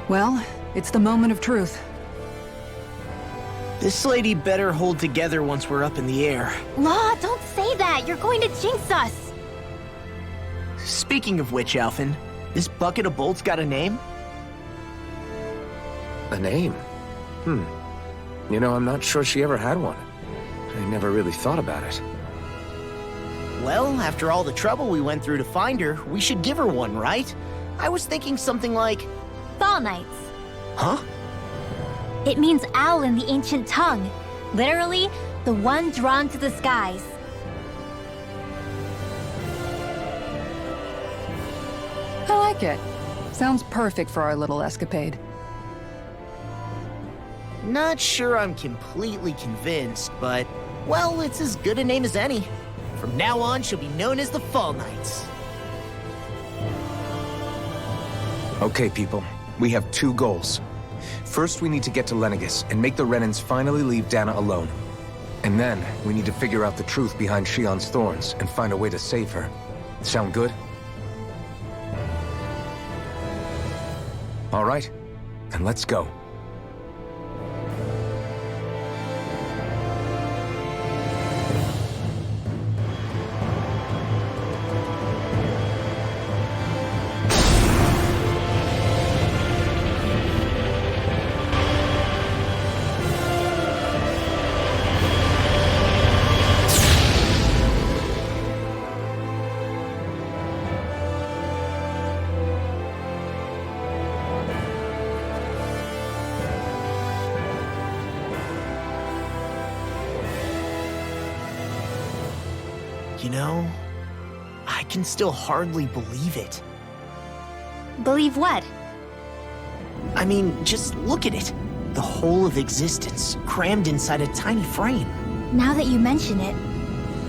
Well, it's the moment of truth. This lady better hold together once we're up in the air. Law, don't say that! You're going to jinx us! Speaking of which, Alphen, this bucket of bolts got a name? A name? You know, I'm not sure she ever had one. I never really thought about it. Well, after all the trouble we went through to find her, we should give her one, right? I was thinking something like... Fall Knights. Huh? It means owl in the ancient tongue. Literally, the one drawn to the skies. I like it. Sounds perfect for our little escapade. Not sure I'm completely convinced, but... well, it's as good a name as any. From now on, she'll be known as the Fall Knights. Okay, people. We have two goals. First, we need to get to Lenegis and make the Renans finally leave Dahna alone. And then, we need to figure out the truth behind Shionne's thorns and find a way to save her. Sound good? All right, then let's go. You know, I can still hardly believe it. Believe what? I mean, just look at it. The whole of existence, crammed inside a tiny frame. Now that you mention it,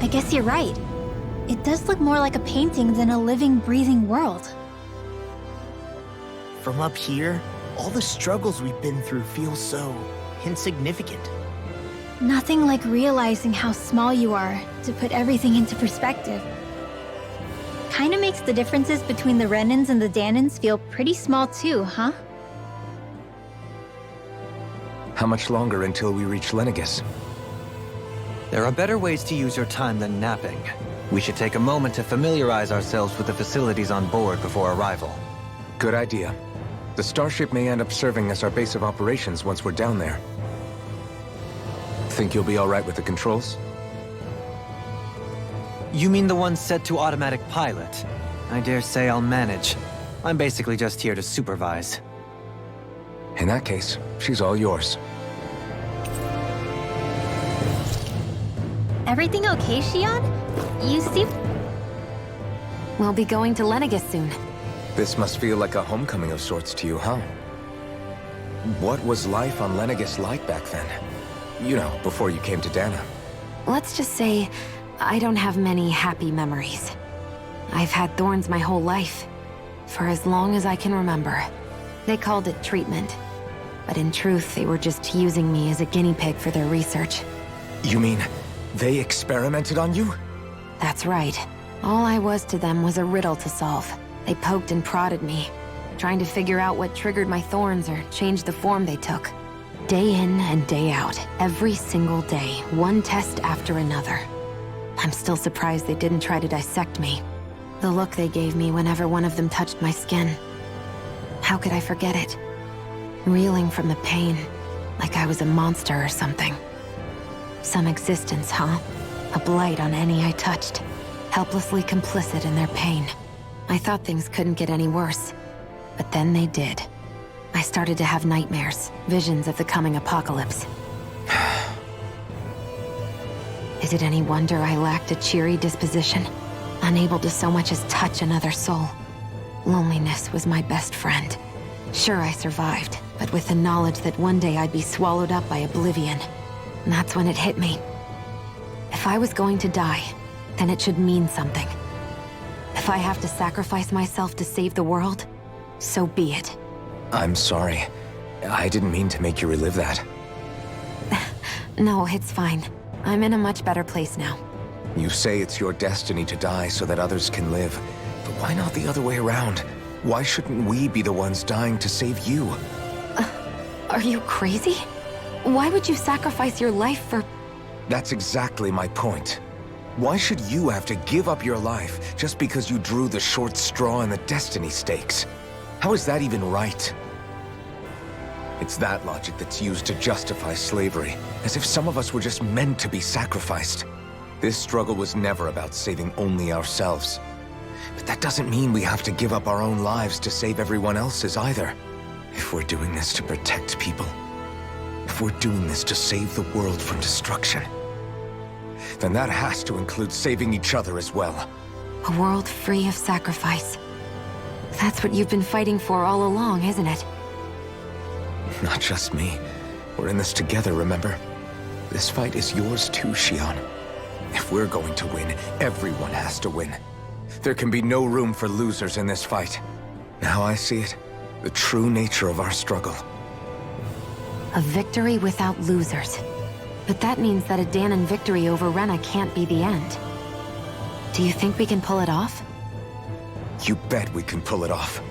I guess you're right. It does look more like a painting than a living, breathing world. From up here, all the struggles we've been through feel so insignificant. Nothing like realizing how small you are to put everything into perspective. Kinda makes the differences between the Renans and the Dahnans feel pretty small too, huh? How much longer until we reach Lenegis? There are better ways to use your time than napping. We should take a moment to familiarize ourselves with the facilities on board before arrival. Good idea. The starship may end up serving as our base of operations once we're down there. Think you'll be all right with the controls? You mean the one set to automatic pilot? I dare say I'll manage. I'm basically just here to supervise. In that case, she's all yours. Everything okay, Shionne? You seem... We'll be going to Lenegis soon. This must feel like a homecoming of sorts to you, huh? What was life on Lenegis like back then? You know, before you came to Dahna. Let's just say, I don't have many happy memories. I've had thorns my whole life, for as long as I can remember. They called it treatment, but in truth, they were just using me as a guinea pig for their research. You mean, they experimented on you? That's right. All I was to them was a riddle to solve. They poked and prodded me, trying to figure out what triggered my thorns or changed the form they took. Day in and day out, every single day, one test after another. I'm still surprised they didn't try to dissect me. The look they gave me whenever one of them touched my skin. How could I forget it? Reeling from the pain, like I was a monster or something. Some existence, huh? A blight on any I touched, helplessly complicit in their pain. I thought things couldn't get any worse, but then they did. I started to have nightmares, visions of the coming apocalypse. Is it any wonder I lacked a cheery disposition, unable to so much as touch another soul? Loneliness was my best friend. Sure, I survived, but with the knowledge that one day I'd be swallowed up by oblivion. And that's when it hit me. If I was going to die, then it should mean something. If I have to sacrifice myself to save the world, so be it. I'm sorry. I didn't mean to make you relive that. No, it's fine. I'm in a much better place now. You say it's your destiny to die so that others can live, but why not the other way around? Why shouldn't we be the ones dying to save you? Are you crazy? Why would you sacrifice your life for... That's exactly my point. Why should you have to give up your life just because you drew the short straw in the destiny stakes? How is that even right? It's that logic that's used to justify slavery, as if some of us were just meant to be sacrificed. This struggle was never about saving only ourselves. But that doesn't mean we have to give up our own lives to save everyone else's either. If we're doing this to protect people, if we're doing this to save the world from destruction, then that has to include saving each other as well. A world free of sacrifice. That's what you've been fighting for all along, isn't it? Not just me. We're in this together, remember? This fight is yours too, Shionne. If we're going to win, everyone has to win. There can be no room for losers in this fight. Now I see it, the true nature of our struggle. A victory without losers. But that means that a Dahnan victory over Rena can't be the end. Do you think we can pull it off? You bet we can pull it off.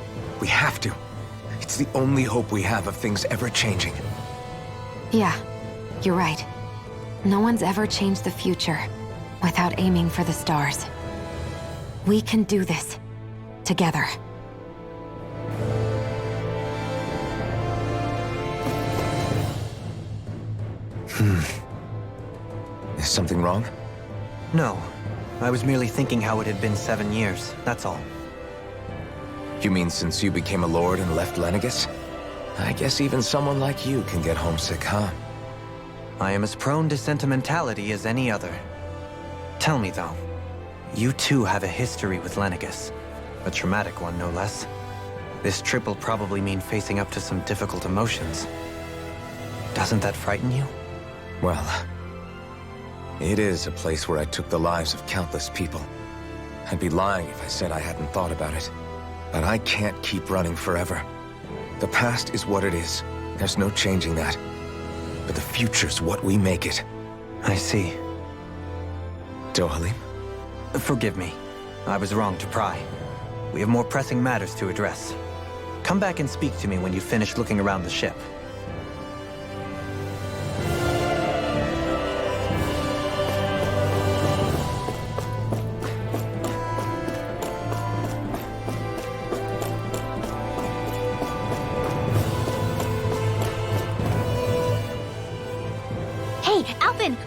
We have to. It's the only hope we have of things ever changing. Yeah, you're right. No one's ever changed the future without aiming for the stars. We can do this. Together. Is something wrong? No. I was merely thinking how it had been 7 years, that's all. You mean since you became a lord and left Lenegis? I guess even someone like you can get homesick, huh? I am as prone to sentimentality as any other. Tell me though, you too have a history with Lenegis. A traumatic one, no less. This trip will probably mean facing up to some difficult emotions. Doesn't that frighten you? Well, it is a place where I took the lives of countless people. I'd be lying if I said I hadn't thought about it. But I can't keep running forever. The past is what it is. There's no changing that. But the future's what we make it. I see. Dohalim? Forgive me. I was wrong to pry. We have more pressing matters to address. Come back and speak to me when you finish looking around the ship.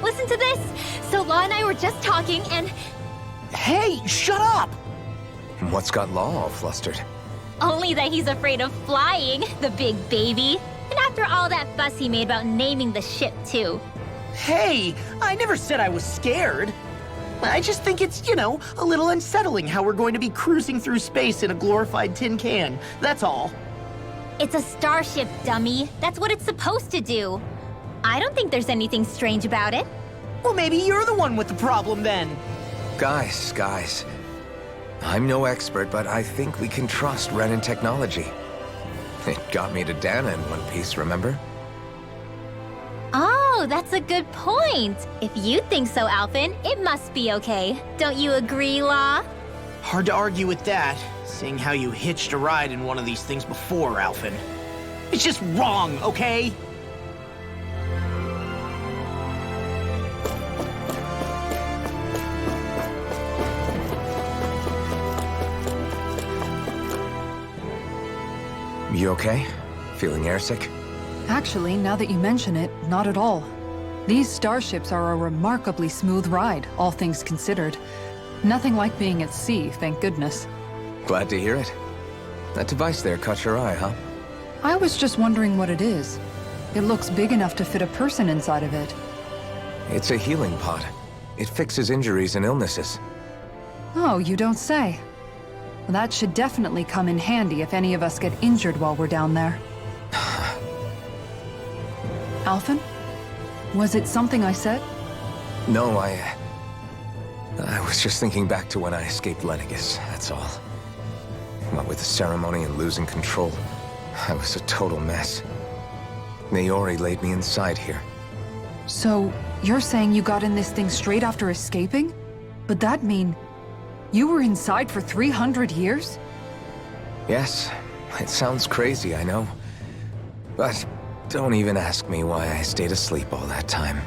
Listen to this! So Law and I were just talking and... Hey, shut up! What's got Law all flustered? Only that he's afraid of flying, the big baby. And after all that fuss he made about naming the ship, too. Hey, I never said I was scared. I just think it's, a little unsettling how we're going to be cruising through space in a glorified tin can. That's all. It's a starship, dummy. That's what it's supposed to do. I don't think there's anything strange about it. Well, maybe you're the one with the problem then. Guys. I'm no expert, but I think we can trust Renan technology. It got me to Dahna in one piece, remember? Oh, that's a good point. If you think so, Alphen, it must be okay. Don't you agree, Law? Hard to argue with that, seeing how you hitched a ride in one of these things before, Alphen. It's just wrong, okay? You okay? Feeling airsick? Actually, now that you mention it, not at all. These starships are a remarkably smooth ride, all things considered. Nothing like being at sea, thank goodness. Glad to hear it. That device there caught your eye, huh? I was just wondering what it is. It looks big enough to fit a person inside of it. It's a healing pod. It fixes injuries and illnesses. Oh, you don't say. That should definitely come in handy if any of us get injured while we're down there. Alphen? Was it something I said? No, I was just thinking back to when I escaped Lenegis, that's all. What with the ceremony and losing control, I was a total mess. Naori laid me inside here. So, you're saying you got in this thing straight after escaping? But that'd mean... you were inside for 300 years? Yes, it sounds crazy, I know. But don't even ask me why I stayed asleep all that time.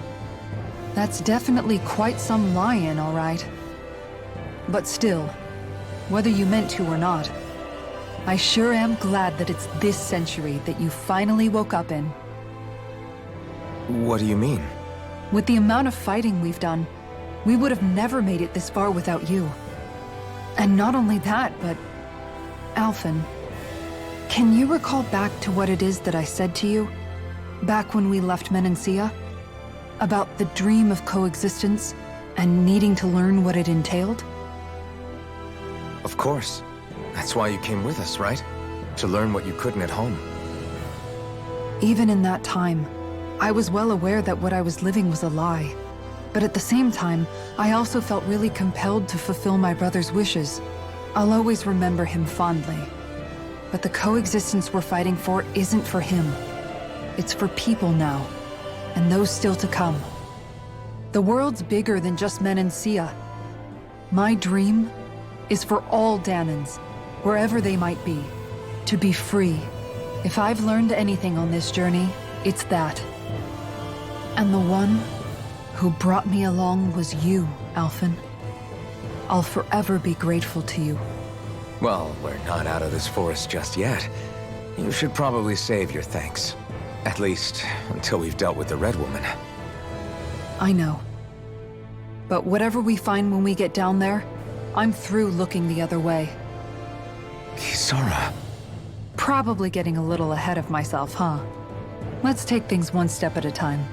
That's definitely quite some lie-in, all right. But still, whether you meant to or not, I sure am glad that it's this century that you finally woke up in. What do you mean? With the amount of fighting we've done, we would have never made it this far without you. And not only that, but... Alphen, can you recall back to what it is that I said to you? Back when we left Menancia? About the dream of coexistence, and needing to learn what it entailed? Of course. That's why you came with us, right? To learn what you couldn't at home. Even in that time, I was well aware that what I was living was a lie. But at the same time, I also felt really compelled to fulfill my brother's wishes. I'll always remember him fondly. But the coexistence we're fighting for isn't for him. It's for people now, and those still to come. The world's bigger than just Menancia. My dream is for all Dahnans, wherever they might be, to be free. If I've learned anything on this journey, it's that. And the one who brought me along was you, Alphen. I'll forever be grateful to you. Well, we're not out of this forest just yet. You should probably save your thanks. At least, until we've dealt with the Red Woman. I know. But whatever we find when we get down there, I'm through looking the other way. Kisara. Probably getting a little ahead of myself, huh? Let's take things one step at a time.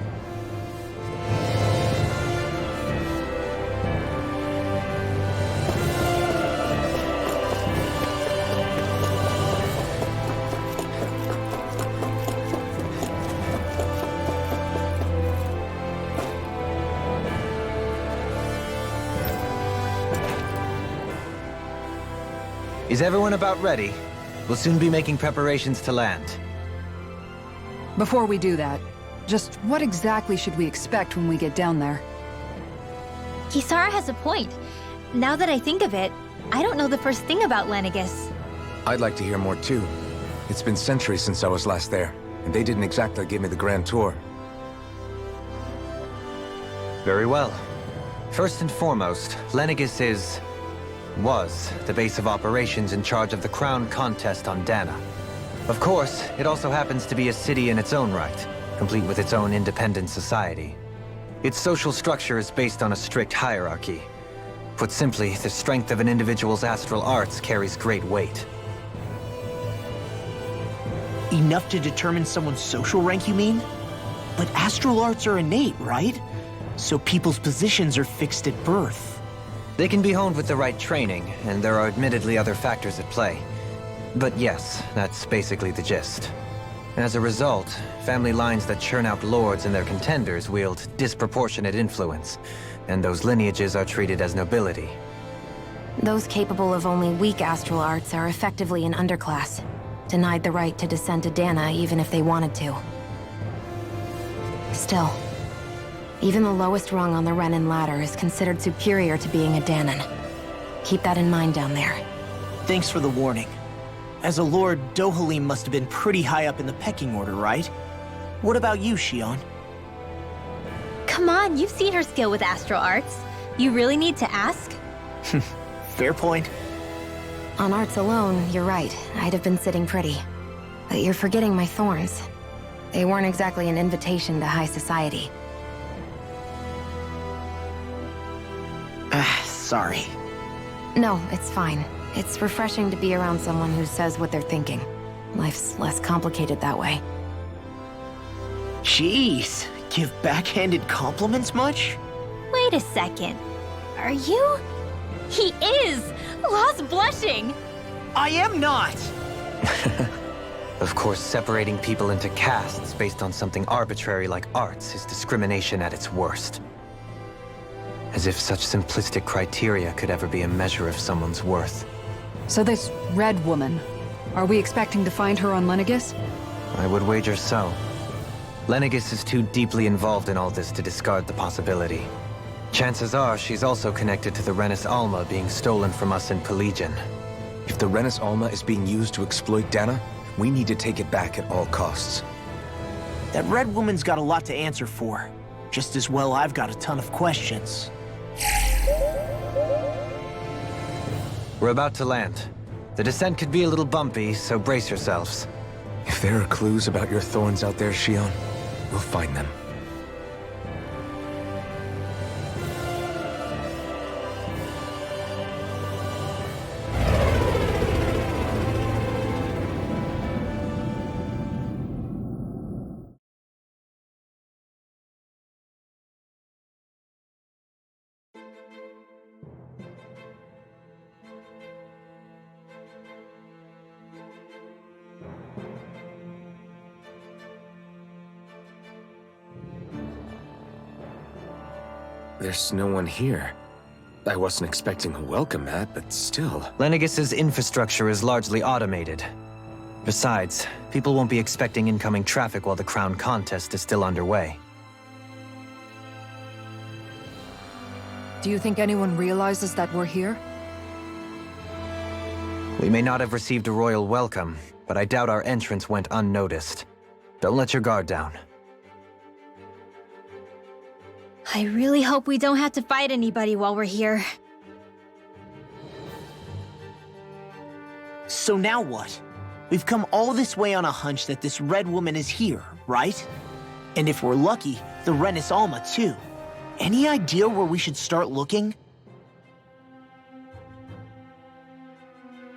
Is everyone about ready? We'll soon be making preparations to land. Before we do that, just what exactly should we expect when we get down there? Kisara has a point. Now that I think of it, I don't know the first thing about Lenegis. I'd like to hear more too. It's been centuries since I was last there, and they didn't exactly give me the grand tour. Very well. First and foremost, Lenegis was the base of operations in charge of the crown contest on Dahna. Of course, it also happens to be a city in its own right, complete with its own independent society. Its social structure is based on a strict hierarchy. Put simply, the strength of an individual's astral arts carries great weight. Enough to determine someone's social rank, you mean? But astral arts are innate, right? So people's positions are fixed at birth. They can be honed with the right training, and there are admittedly other factors at play. But yes, that's basically the gist. As a result, family lines that churn out lords and their contenders wield disproportionate influence, and those lineages are treated as nobility. Those capable of only weak astral arts are effectively an underclass, denied the right to descend to Dahna even if they wanted to. Still, even the lowest rung on the Renan ladder is considered superior to being a Dahnan. Keep that in mind down there. Thanks for the warning. As a lord, Dohalim must have been pretty high up in the pecking order, right? What about you, Shionne? Come on, you've seen her skill with astral arts. You really need to ask? Fair point. On arts alone, you're right. I'd have been sitting pretty. But you're forgetting my thorns. They weren't exactly an invitation to high society. Sorry. No, it's fine. It's refreshing to be around someone who says what they're thinking. Life's less complicated that way. Jeez, give backhanded compliments much? Wait a second. Are you? He is! Lost blushing! I am not! Of course, separating people into castes based on something arbitrary like arts is discrimination at its worst. As if such simplistic criteria could ever be a measure of someone's worth. So this Red Woman, are we expecting to find her on Lenegis? I would wager so. Lenegis is too deeply involved in all this to discard the possibility. Chances are she's also connected to the Renis Alma being stolen from us in Pelegion. If the Renans Alma is being used to exploit Dahna, we need to take it back at all costs. That red woman's got a lot to answer for. Just as well I've got a ton of questions. We're about to land. The descent could be a little bumpy, so brace yourselves. If there are clues about your thorns out there, Shionne, we'll find them. There's no one here. I wasn't expecting a welcome mat, but still. Lenegis's infrastructure is largely automated. Besides, people won't be expecting incoming traffic while the crown contest is still underway. Do you think anyone realizes that we're here? We may not have received a royal welcome, but I doubt our entrance went unnoticed. Don't let your guard down. I really hope we don't have to fight anybody while we're here. So now what? We've come all this way on a hunch that this red woman is here, right? And if we're lucky, the Renans Alma too. Any idea where we should start looking?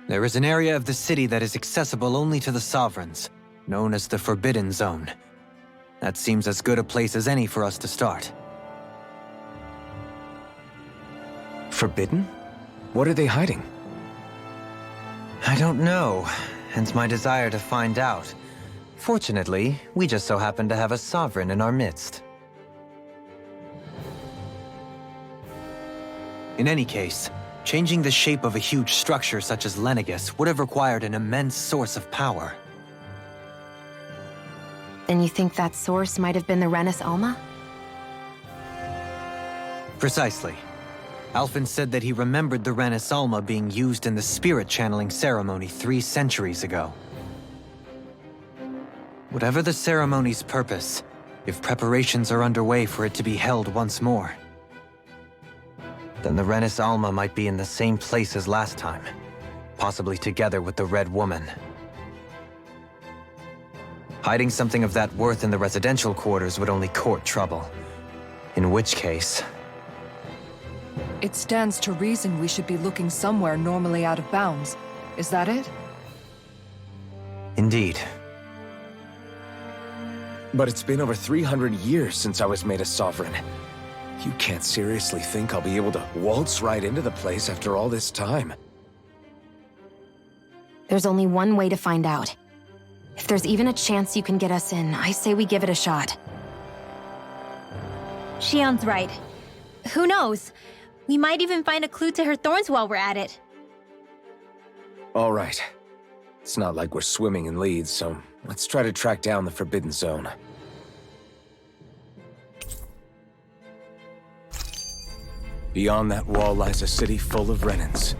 There is an area of the city that is accessible only to the sovereigns, known as the Forbidden Zone. That seems as good a place as any for us to start. Forbidden? What are they hiding? I don't know, hence my desire to find out. Fortunately, we just so happen to have a sovereign in our midst. In any case, changing the shape of a huge structure such as Lenegis would have required an immense source of power. Then you think that source might have been the Renans Alma? Precisely. Alphen said that he remembered the Renans Alma being used in the spirit channeling ceremony 3 centuries ago. Whatever the ceremony's purpose, if preparations are underway for it to be held once more, then the Renans Alma might be in the same place as last time, possibly together with the Red Woman. Hiding something of that worth in the residential quarters would only court trouble. In which case... It stands to reason we should be looking somewhere normally out of bounds. Is that it? Indeed. But it's been over 300 years since I was made a sovereign. You can't seriously think I'll be able to waltz right into the place after all this time. There's only one way to find out. If there's even a chance you can get us in, I say we give it a shot. Shionne's right. Who knows? We might even find a clue to her thorns while we're at it. All right. It's not like we're swimming in leads, so let's try to track down the Forbidden Zone. Beyond that wall lies a city full of Renans.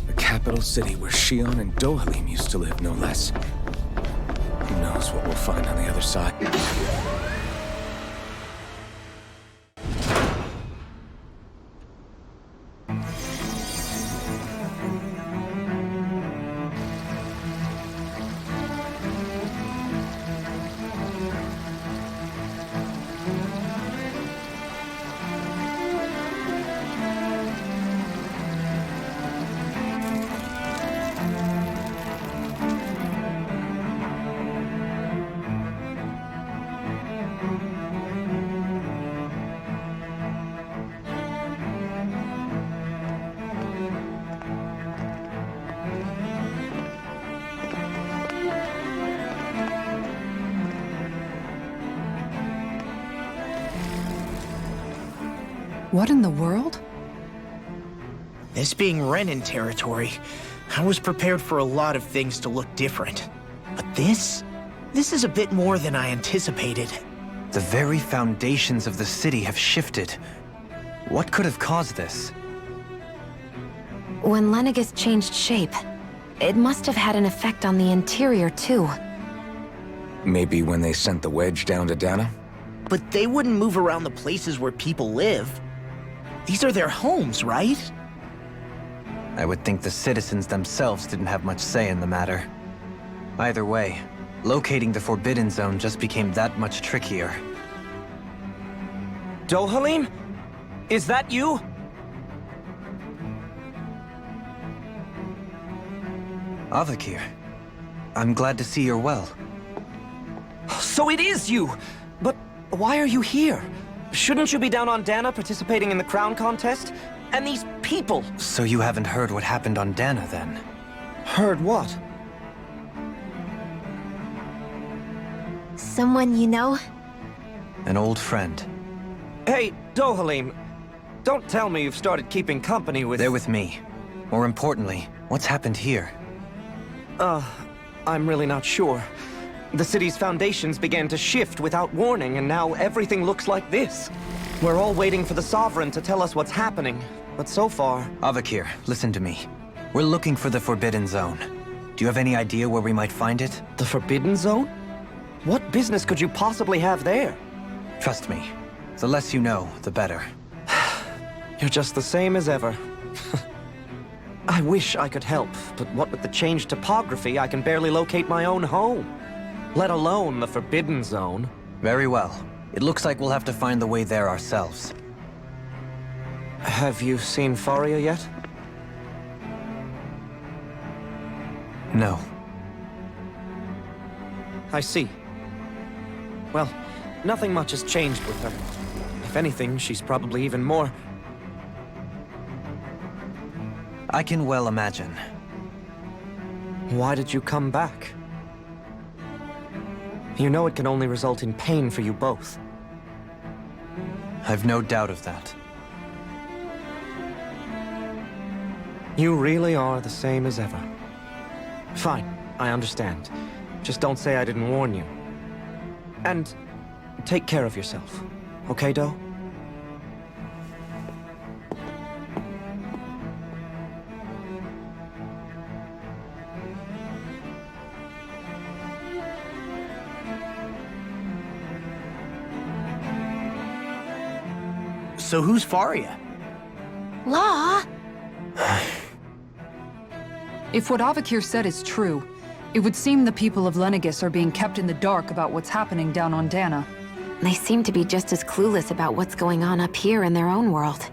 The capital city where Shionne and Dohalim used to live, no less. Who knows what we'll find on the other side? What in the world? This being Renan territory, I was prepared for a lot of things to look different. But this is a bit more than I anticipated. The very foundations of the city have shifted. What could have caused this? When Lenegis changed shape, it must have had an effect on the interior, too. Maybe when they sent the wedge down to Dahna? But they wouldn't move around the places where people live. These are their homes, right? I would think the citizens themselves didn't have much say in the matter. Either way, locating the Forbidden Zone just became that much trickier. Dohalim? Is that you? Avakir, I'm glad to see you're well. So it is you! But why are you here? Shouldn't you be down on Dahna participating in the crown contest? And these people! So you haven't heard what happened on Dahna, then? Heard what? Someone you know? An old friend. Hey, Dohalim, don't tell me you've started keeping company with... They're with me. More importantly, what's happened here? I'm really not sure. The city's foundations began to shift without warning, and now everything looks like this. We're all waiting for the Sovereign to tell us what's happening, but so far... Avakir, listen to me. We're looking for the Forbidden Zone. Do you have any idea where we might find it? The Forbidden Zone? What business could you possibly have there? Trust me. The less you know, the better. You're just the same as ever. I wish I could help, but what with the changed topography, I can barely locate my own home. Let alone the Forbidden Zone. Very well. It looks like we'll have to find the way there ourselves. Have you seen Faria yet? No. I see. Well, nothing much has changed with her. If anything, she's probably even more... I can well imagine. Why did you come back? You know it can only result in pain for you both. I've no doubt of that. You really are the same as ever. Fine, I understand. Just don't say I didn't warn you. And take care of yourself, okay, Do? So who's Faria? Law? If what Avakir said is true, it would seem the people of Lenegis are being kept in the dark about what's happening down on Dahna. They seem to be just as clueless about what's going on up here in their own world.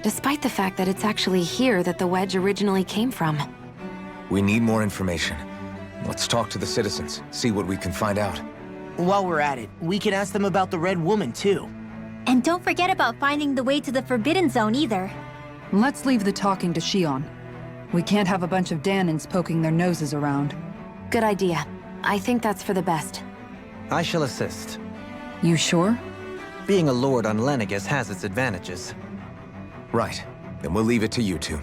Despite the fact that it's actually here that the wedge originally came from. We need more information. Let's talk to the citizens, see what we can find out. While we're at it, we can ask them about the Red Woman, too. And don't forget about finding the way to the Forbidden Zone either. Let's leave the talking to Shionne. We can't have a bunch of Dahnans poking their noses around. Good idea. I think that's for the best. I shall assist. You sure? Being a lord on Lenegis has its advantages. Right. Then we'll leave it to you two.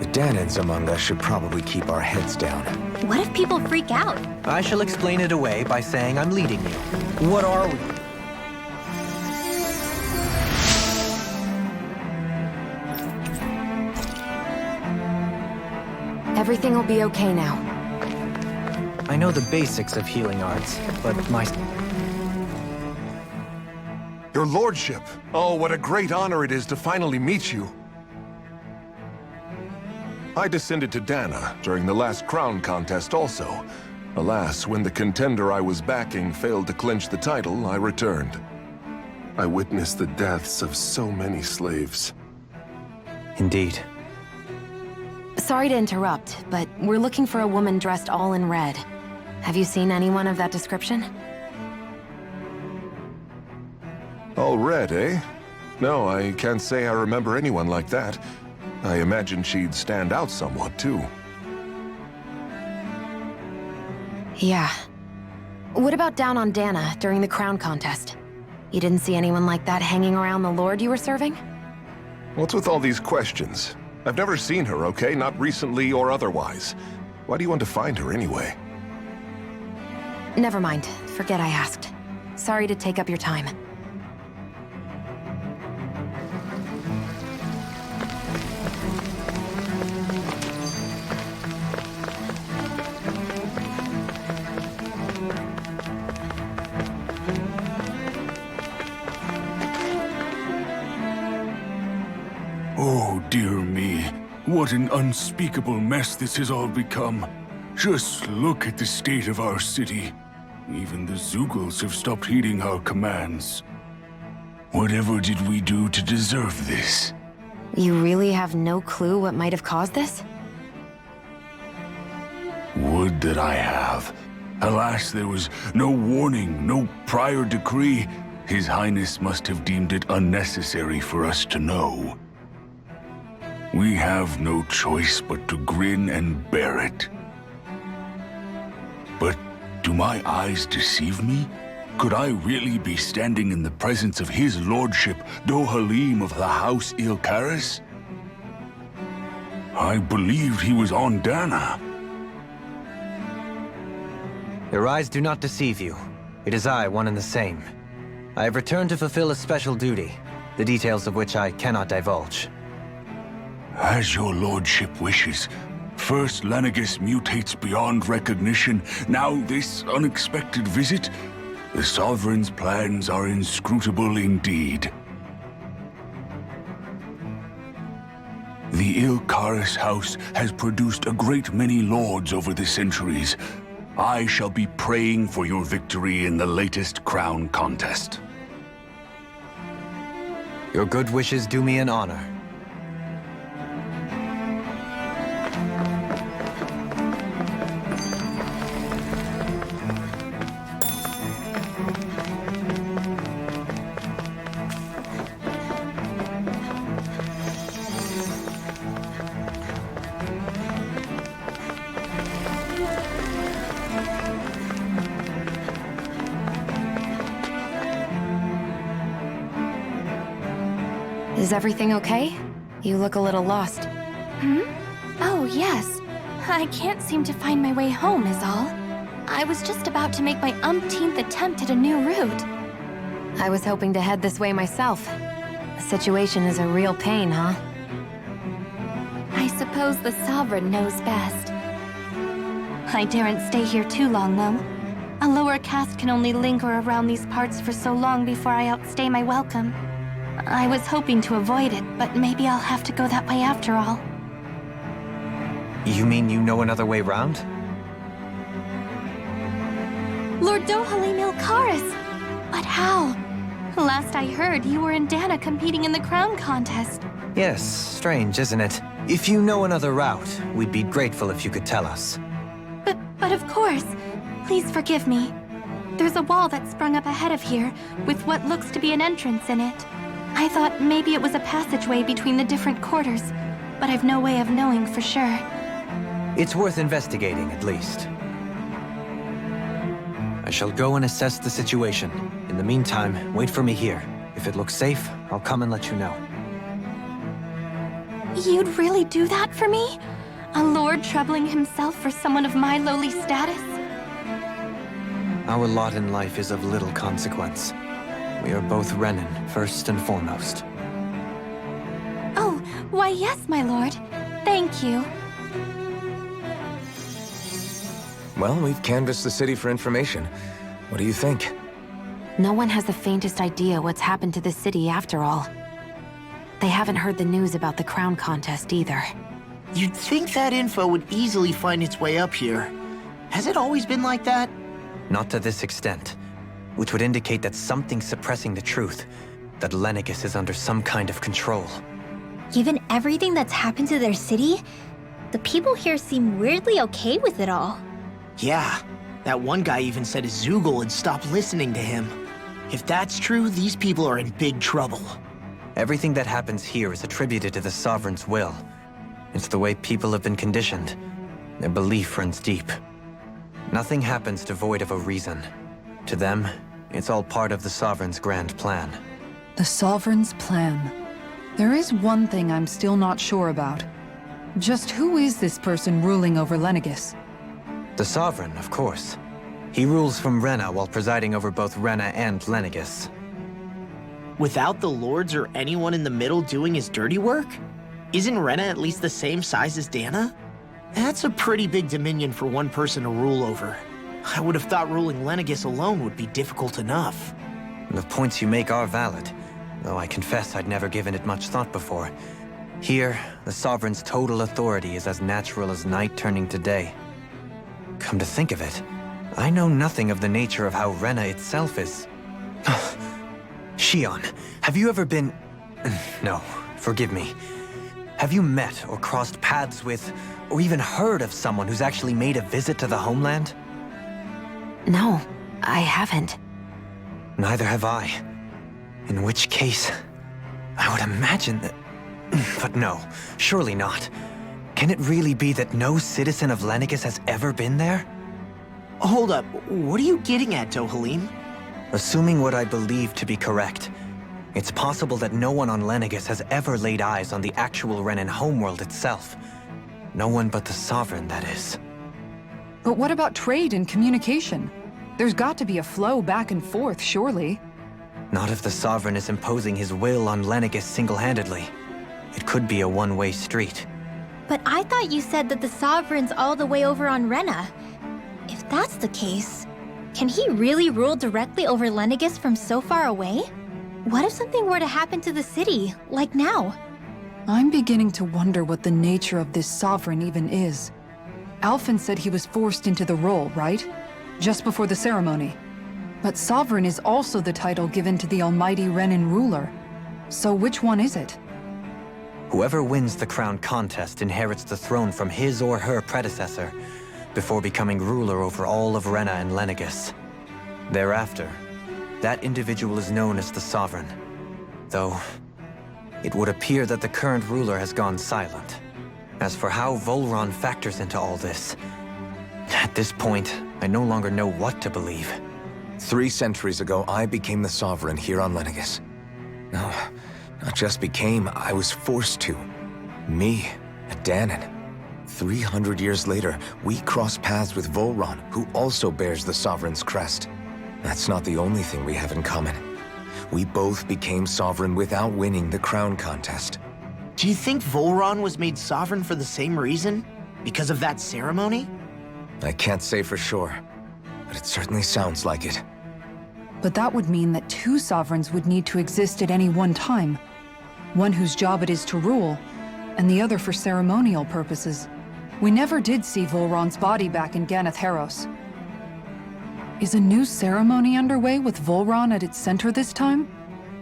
The Dahnans among us should probably keep our heads down. What if people freak out? I shall explain it away by saying I'm leading you. What are we? Everything will be okay now. I know the basics of healing arts, but my... Your lordship! Oh, what a great honor it is to finally meet you. I descended to Dahna during the last crown contest also. Alas, when the contender I was backing failed to clinch the title, I returned. I witnessed the deaths of so many slaves. Indeed. Sorry to interrupt, but we're looking for a woman dressed all in red. Have you seen anyone of that description? All red, eh? No, I can't say I remember anyone like that. I imagine she'd stand out somewhat, too. Yeah. What about down on Dahna during the crown contest? You didn't see anyone like that hanging around the lord you were serving? What's with all these questions? I've never seen her, okay? Not recently or otherwise. Why do you want to find her anyway? Never mind. Forget I asked. Sorry to take up your time. What an unspeakable mess this has all become. Just look at the state of our city. Even the Zeugles have stopped heeding our commands. Whatever did we do to deserve this? You really have no clue what might have caused this? Would that I have. Alas, there was no warning, no prior decree. His Highness must have deemed it unnecessary for us to know. We have no choice but to grin and bear it. But do my eyes deceive me? Could I really be standing in the presence of his lordship, Dohalim of the House Ilkaris? I believed he was on Dahna. Your eyes do not deceive you. It is I, one and the same. I have returned to fulfill a special duty, the details of which I cannot divulge. As your lordship wishes. First Lenegis mutates beyond recognition, now this unexpected visit. The Sovereign's plans are inscrutable indeed. The Ilkaris house has produced a great many lords over the centuries. I shall be praying for your victory in the latest crown contest. Your good wishes do me an honor. Is everything okay? You look a little lost. Oh, yes. I can't seem to find my way home, is all. I was just about to make my umpteenth attempt at a new route. I was hoping to head this way myself. The situation is a real pain, huh? I suppose the Sovereign knows best. I daren't stay here too long, though. A lower caste can only linger around these parts for so long before I outstay my welcome. I was hoping to avoid it, but maybe I'll have to go that way after all. You mean you know another way round? Lord Dohalim Ilkaris! But how? Last I heard, you were in Dahna competing in the crown contest. Yes, strange, isn't it? If you know another route, we'd be grateful if you could tell us. But of course. Please forgive me. There's a wall that sprung up ahead of here, with what looks to be an entrance in it. I thought maybe it was a passageway between the different quarters, but I've no way of knowing for sure. It's worth investigating, at least. I shall go and assess the situation. In the meantime, wait for me here. If it looks safe, I'll come and let you know. You'd really do that for me? A lord troubling himself for someone of my lowly status? Our lot in life is of little consequence. We are both Renan, first and foremost. Oh, why yes, my lord. Thank you. Well, we've canvassed the city for information. What do you think? No one has the faintest idea what's happened to the city after all. They haven't heard the news about the crown contest either. You'd think that info would easily find its way up here. Has it always been like that? Not to this extent, which would indicate that something's suppressing the truth, that Lenegis is under some kind of control. Given everything that's happened to their city, the people here seem weirdly okay with it all. Yeah, that one guy even said his Zeugle had stopped listening to him. If that's true, these people are in big trouble. Everything that happens here is attributed to the Sovereign's will. It's the way people have been conditioned. Their belief runs deep. Nothing happens devoid of a reason. To them, it's all part of the Sovereign's grand plan. The Sovereign's plan. There is one thing I'm still not sure about. Just who is this person ruling over Lenegis? The Sovereign, of course. He rules from Rena while presiding over both Rena and Lenegis. Without the lords or anyone in the middle doing his dirty work? Isn't Rena at least the same size as Dahna? That's a pretty big dominion for one person to rule over. I would have thought ruling Lenegis alone would be difficult enough. The points you make are valid, though I confess I'd never given it much thought before. Here, the Sovereign's total authority is as natural as night turning to day. Come to think of it, I know nothing of the nature of how Rena itself is. Shionne, have you ever been... No, forgive me. Have you met or crossed paths with, or even heard of someone who's actually made a visit to the homeland? No, I haven't. Neither have I. In which case, I would imagine that... But no, surely not. Can it really be that no citizen of Lenegis has ever been there? Hold up, what are you getting at, Dohalim? Assuming what I believe to be correct, it's possible that no one on Lenegis has ever laid eyes on the actual Renan homeworld itself. No one but the Sovereign, that is. But what about trade and communication? There's got to be a flow back and forth, surely. Not if the Sovereign is imposing his will on Lenegis single-handedly. It could be a one-way street. But I thought you said that the Sovereign's all the way over on Rena. If that's the case, can he really rule directly over Lenegis from so far away? What if something were to happen to the city, like now? I'm beginning to wonder what the nature of this Sovereign even is. Alphen said he was forced into the role, right? Just before the ceremony. But Sovereign is also the title given to the almighty Renan ruler. So which one is it? Whoever wins the crown contest inherits the throne from his or her predecessor, before becoming ruler over all of Rena and Lenegis. Thereafter, that individual is known as the Sovereign. Though, it would appear that the current ruler has gone silent. As for how Volron factors into all this, at this point, I no longer know what to believe. 3 centuries ago, I became the Sovereign here on Lenegis. No, not just became, I was forced to. Me, a Dahnan. 300 years later, we cross paths with Volron, who also bears the Sovereign's crest. That's not the only thing we have in common. We both became Sovereign without winning the crown contest. Do you think Volron was made sovereign for the same reason? Because of that ceremony? I can't say for sure, but it certainly sounds like it. But that would mean that 2 sovereigns would need to exist at any one time. One whose job it is to rule, and the other for ceremonial purposes. We never did see Volron's body back in Ganath Haros. Is a new ceremony underway with Volron at its center this time?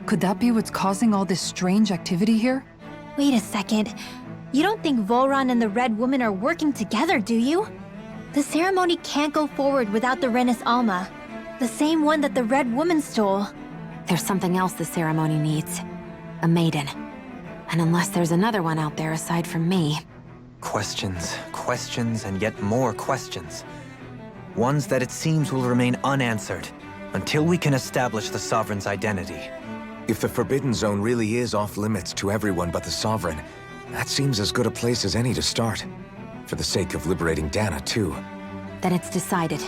Could that be what's causing all this strange activity here? Wait a second. You don't think Volron and the Red Woman are working together, do you? The ceremony can't go forward without the Renis Alma. The same one that the Red Woman stole. There's something else the ceremony needs. A maiden. And unless there's another one out there aside from me... Questions, questions, and yet more questions. Ones that it seems will remain unanswered, until we can establish the Sovereign's identity. If the Forbidden Zone really is off-limits to everyone but the Sovereign, that seems as good a place as any to start. For the sake of liberating Dahna, too. Then it's decided.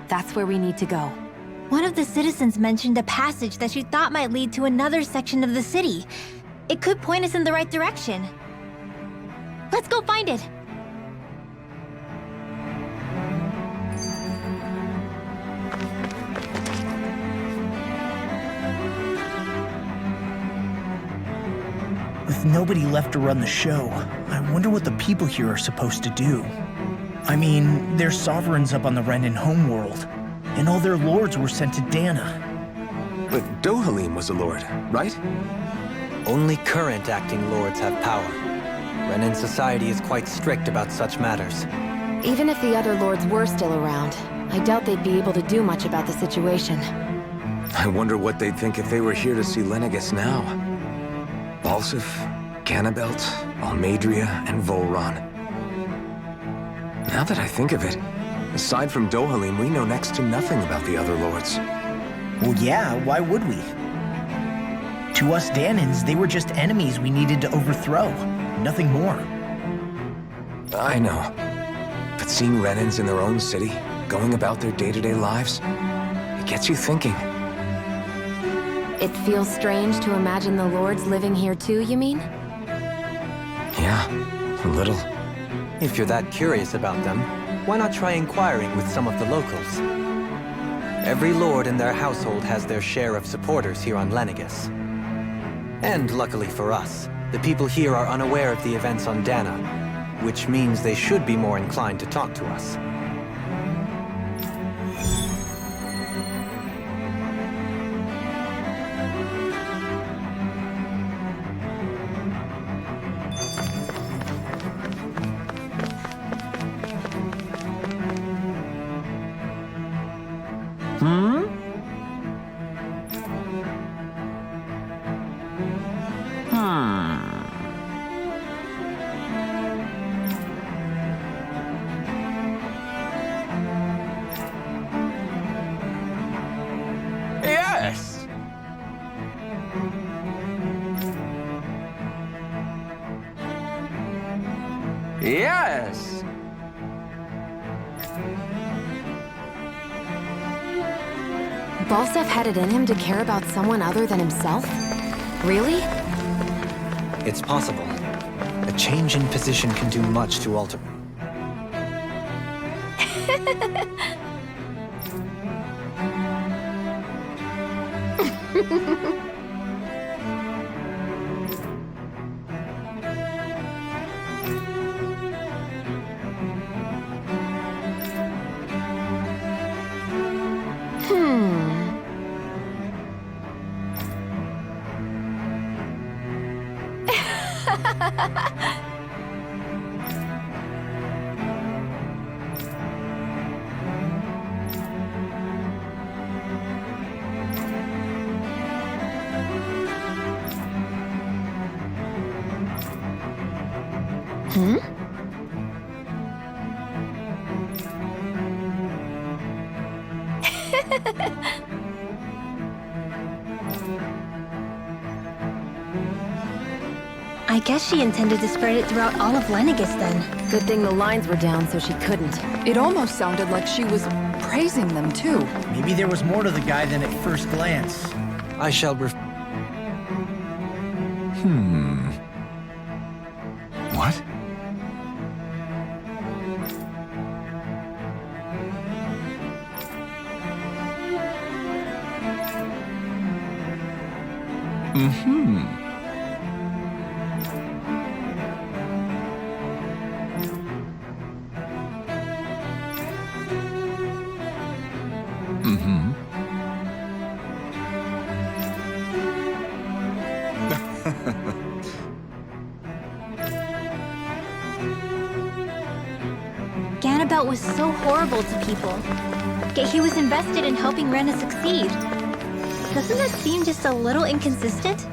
That's where we need to go. One of the citizens mentioned a passage that she thought might lead to another section of the city. It could point us in the right direction. Let's go find it! With nobody left to run the show, I wonder what the people here are supposed to do. I mean, there's sovereigns up on the Renan homeworld, and all their lords were sent to Dahna. But Dohalim was a lord, right? Only current acting lords have power. Renan society is quite strict about such matters. Even if the other lords were still around, I doubt they'd be able to do much about the situation. I wonder what they'd think if they were here to see Lenegis now. Balsif, Ganabelt, Almadria, and Volron. Now that I think of it, aside from Dohalim, we know next to nothing about the other lords. Well, yeah, why would we? To us Dahnans, they were just enemies we needed to overthrow. Nothing more. I know. But seeing Renans in their own city, going about their day-to-day lives, it gets you thinking. It feels strange to imagine the lords living here too, you mean? Yeah, a little. If you're that curious about them, why not try inquiring with some of the locals? Every lord in their household has their share of supporters here on Lenegis. And luckily for us, The people here are unaware of the events on Dahna, which means they should be more inclined to talk to us. Yes! Yes! Balsef had it in him to care about someone other than himself? Really? It's possible. A change in position can do much to alter. I guess she intended to spread it throughout all of Lenegis then. Good thing the lines were down so she couldn't. It almost sounded like she was praising them too. Maybe there was more to the guy than at first glance. I shall What? Ganabelt was so horrible to people. Yet he was invested in helping Rena succeed. Doesn't that seem just a little inconsistent?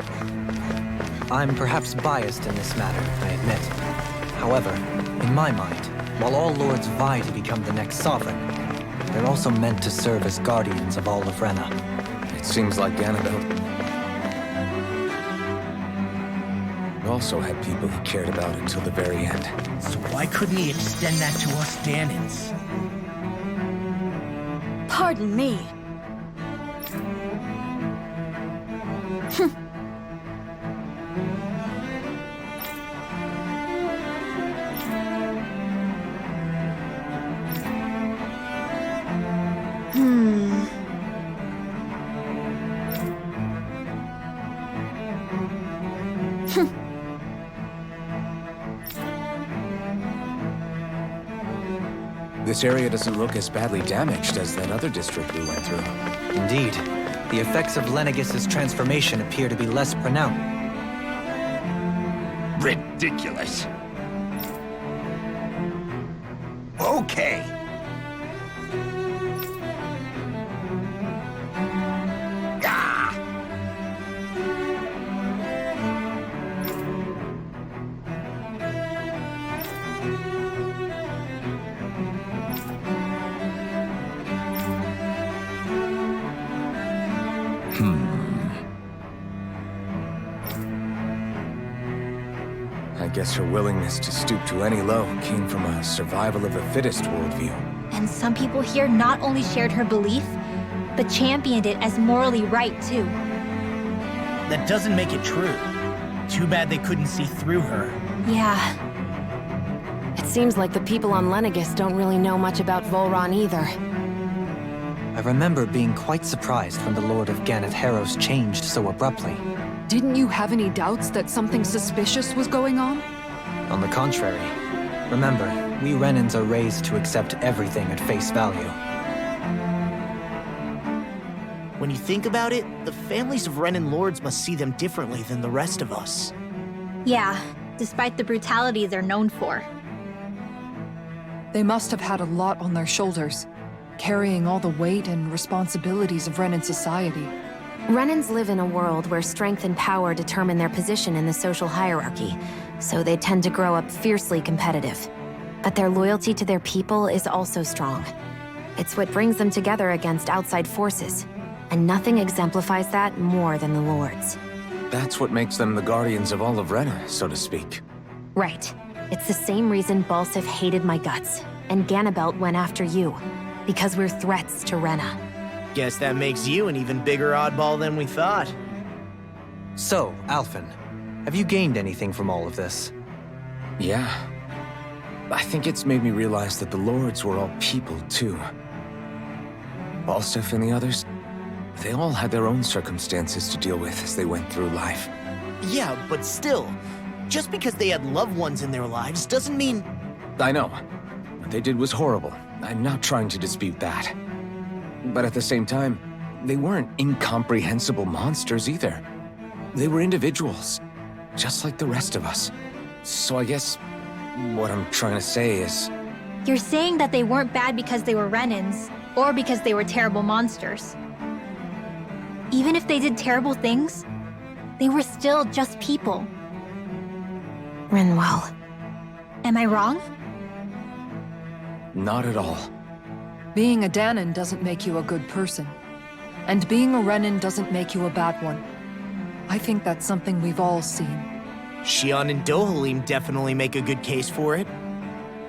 I'm perhaps biased in this matter, I admit. However, in my mind, while all lords vie to become the next sovereign, they're also meant to serve as guardians of all of Rena. It seems like Ganabelt also had people he cared about until the very end. So why couldn't he extend that to us Dahnans? Pardon me. This area doesn't look as badly damaged as that other district we went through. Indeed, the effects of Lenegis's transformation appear to be less pronounced. Ridiculous. Okay. Ah! I guess her willingness to stoop to any low came from a survival of the fittest worldview. And some people here not only shared her belief, but championed it as morally right too. That doesn't make it true. Too bad they couldn't see through her. Yeah. It seems like the people on Lenegis don't really know much about Volron either. I remember being quite surprised when the Lord of Ganath Harros changed so abruptly. Didn't you have any doubts that something suspicious was going on? On the contrary. Remember, we Renans are raised to accept everything at face value. When you think about it, the families of Renan lords must see them differently than the rest of us. Yeah, despite the brutality they're known for. They must have had a lot on their shoulders, carrying all the weight and responsibilities of Renan society. Renans live in a world where strength and power determine their position in the social hierarchy, so they tend to grow up fiercely competitive. But their loyalty to their people is also strong. It's what brings them together against outside forces, and nothing exemplifies that more than the Lords. That's what makes them the guardians of all of Rena, so to speak. Right. It's the same reason Balsif hated my guts, and Ganabelt went after you. Because we're threats to Rena. Guess that makes you an even bigger oddball than we thought. So, Alphen, have you gained anything from all of this? Yeah. I think it's made me realize that the Lords were all people, too. Balsif and the others, they all had their own circumstances to deal with as they went through life. Yeah, but still, just because they had loved ones in their lives doesn't mean... I know. What they did was horrible. I'm not trying to dispute that. But at the same time, they weren't incomprehensible monsters either. They were individuals, just like the rest of us. So I guess what I'm trying to say is... You're saying that they weren't bad because they were Renans, or because they were terrible monsters. Even if they did terrible things, they were still just people. Rinwell. Am I wrong? Not at all. Being a Dahnan doesn't make you a good person. And being a Renan doesn't make you a bad one. I think that's something we've all seen. Shionne and Dohalim definitely make a good case for it.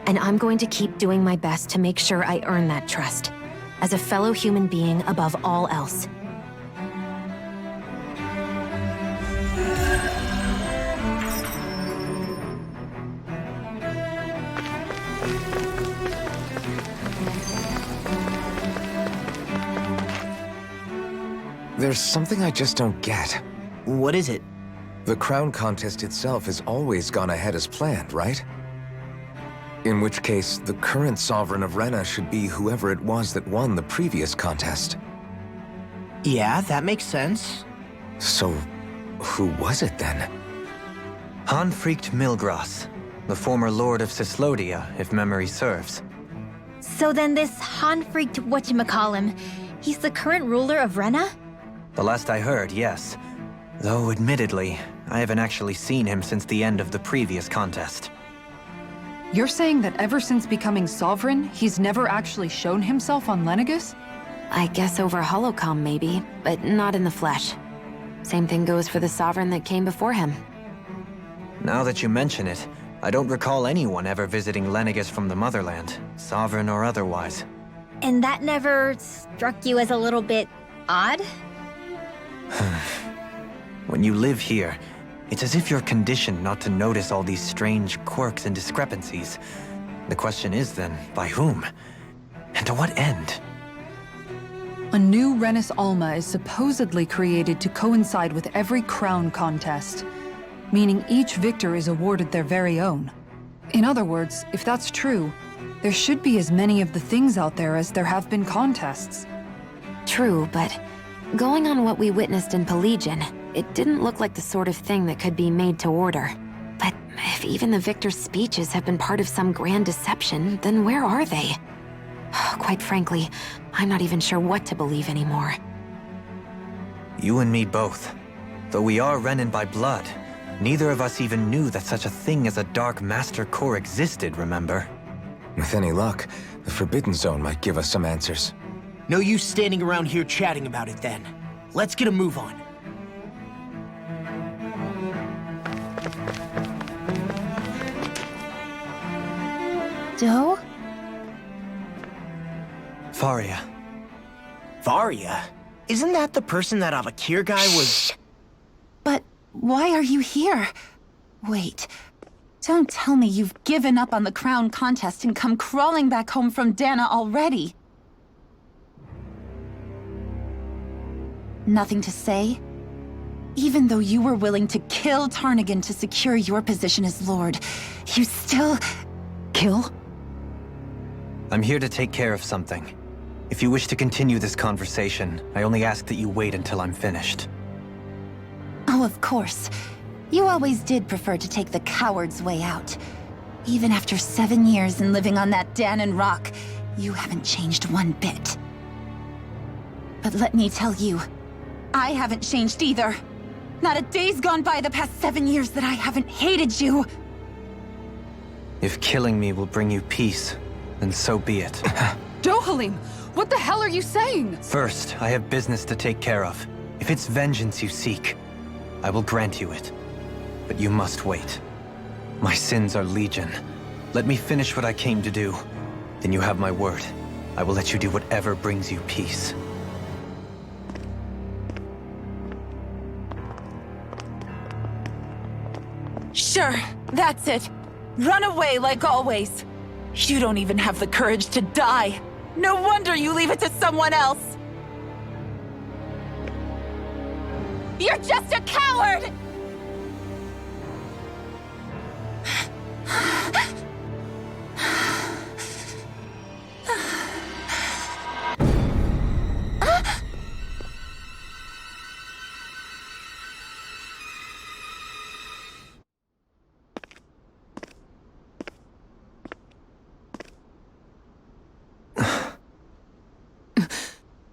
And I'm going to keep doing my best to make sure I earn that trust. As a fellow human being above all else. There's something I just don't get. What is it? The crown contest itself has always gone ahead as planned, right? In which case, the current sovereign of Rena should be whoever it was that won the previous contest. Yeah, that makes sense. So, who was it then? Hanfrikt Milgras, the former lord of Cislodia, if memory serves. So then this Hanfrikt whatchamacallem, he's the current ruler of Rena? The last I heard, yes. Though, admittedly, I haven't actually seen him since the end of the previous contest. You're saying that ever since becoming sovereign, he's never actually shown himself on Lenegis? I guess over holocom maybe, but not in the flesh. Same thing goes for the sovereign that came before him. Now that you mention it, I don't recall anyone ever visiting Lenegis from the motherland, sovereign or otherwise. And that never struck you as a little bit odd? When you live here, it's as if you're conditioned not to notice all these strange quirks and discrepancies. The question is then, by whom? And to what end? A new Renis Alma is supposedly created to coincide with every crown contest, meaning each victor is awarded their very own. In other words, if that's true, there should be as many of the things out there as there have been contests. True, but going on what we witnessed in Pelagian, it didn't look like the sort of thing that could be made to order. But if even the victor's speeches have been part of some grand deception, then where are they? Quite frankly, I'm not even sure what to believe anymore. You and me both. Though we are Renan by blood, neither of us even knew that such a thing as a Dark Master Core existed, remember? With any luck, the Forbidden Zone might give us some answers. No use standing around here chatting about it then. Let's get a move on. Doe? Faria. Varia? Isn't that the person that Avakir guy was... But why are you here? Wait. Don't tell me you've given up on the crown contest and come crawling back home from Dahna already. Nothing to say? Even though you were willing to kill Tarnigan to secure your position as Lord, you still... Kill? I'm here to take care of something. If you wish to continue this conversation, I only ask that you wait until I'm finished. Oh, of course. You always did prefer to take the coward's way out. Even after 7 years and living on that Dahnan rock, you haven't changed one bit. But let me tell you, I haven't changed either. Not a day's gone by the past 7 years that I haven't hated you. If killing me will bring you peace, then so be it. Dohalim, what the hell are you saying? First, I have business to take care of. If it's vengeance you seek, I will grant you it. But you must wait. My sins are legion. Let me finish what I came to do. Then you have my word. I will let you do whatever brings you peace. Sure, that's it. Run away like always. You don't even have the courage to die. No wonder you leave it to someone else. You're just a coward!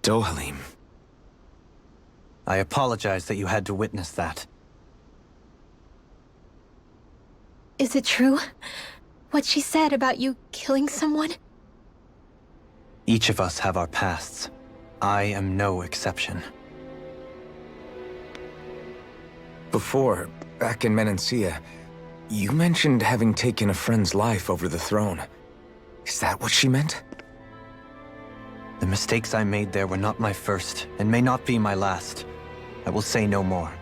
Dohalim. I apologize that you had to witness that. Is it true? What she said about you killing someone? Each of us have our pasts. I am no exception. Before, back in Menancia, you mentioned having taken a friend's life over the throne. Is that what she meant? The mistakes I made there were not my first, and may not be my last. I will say no more.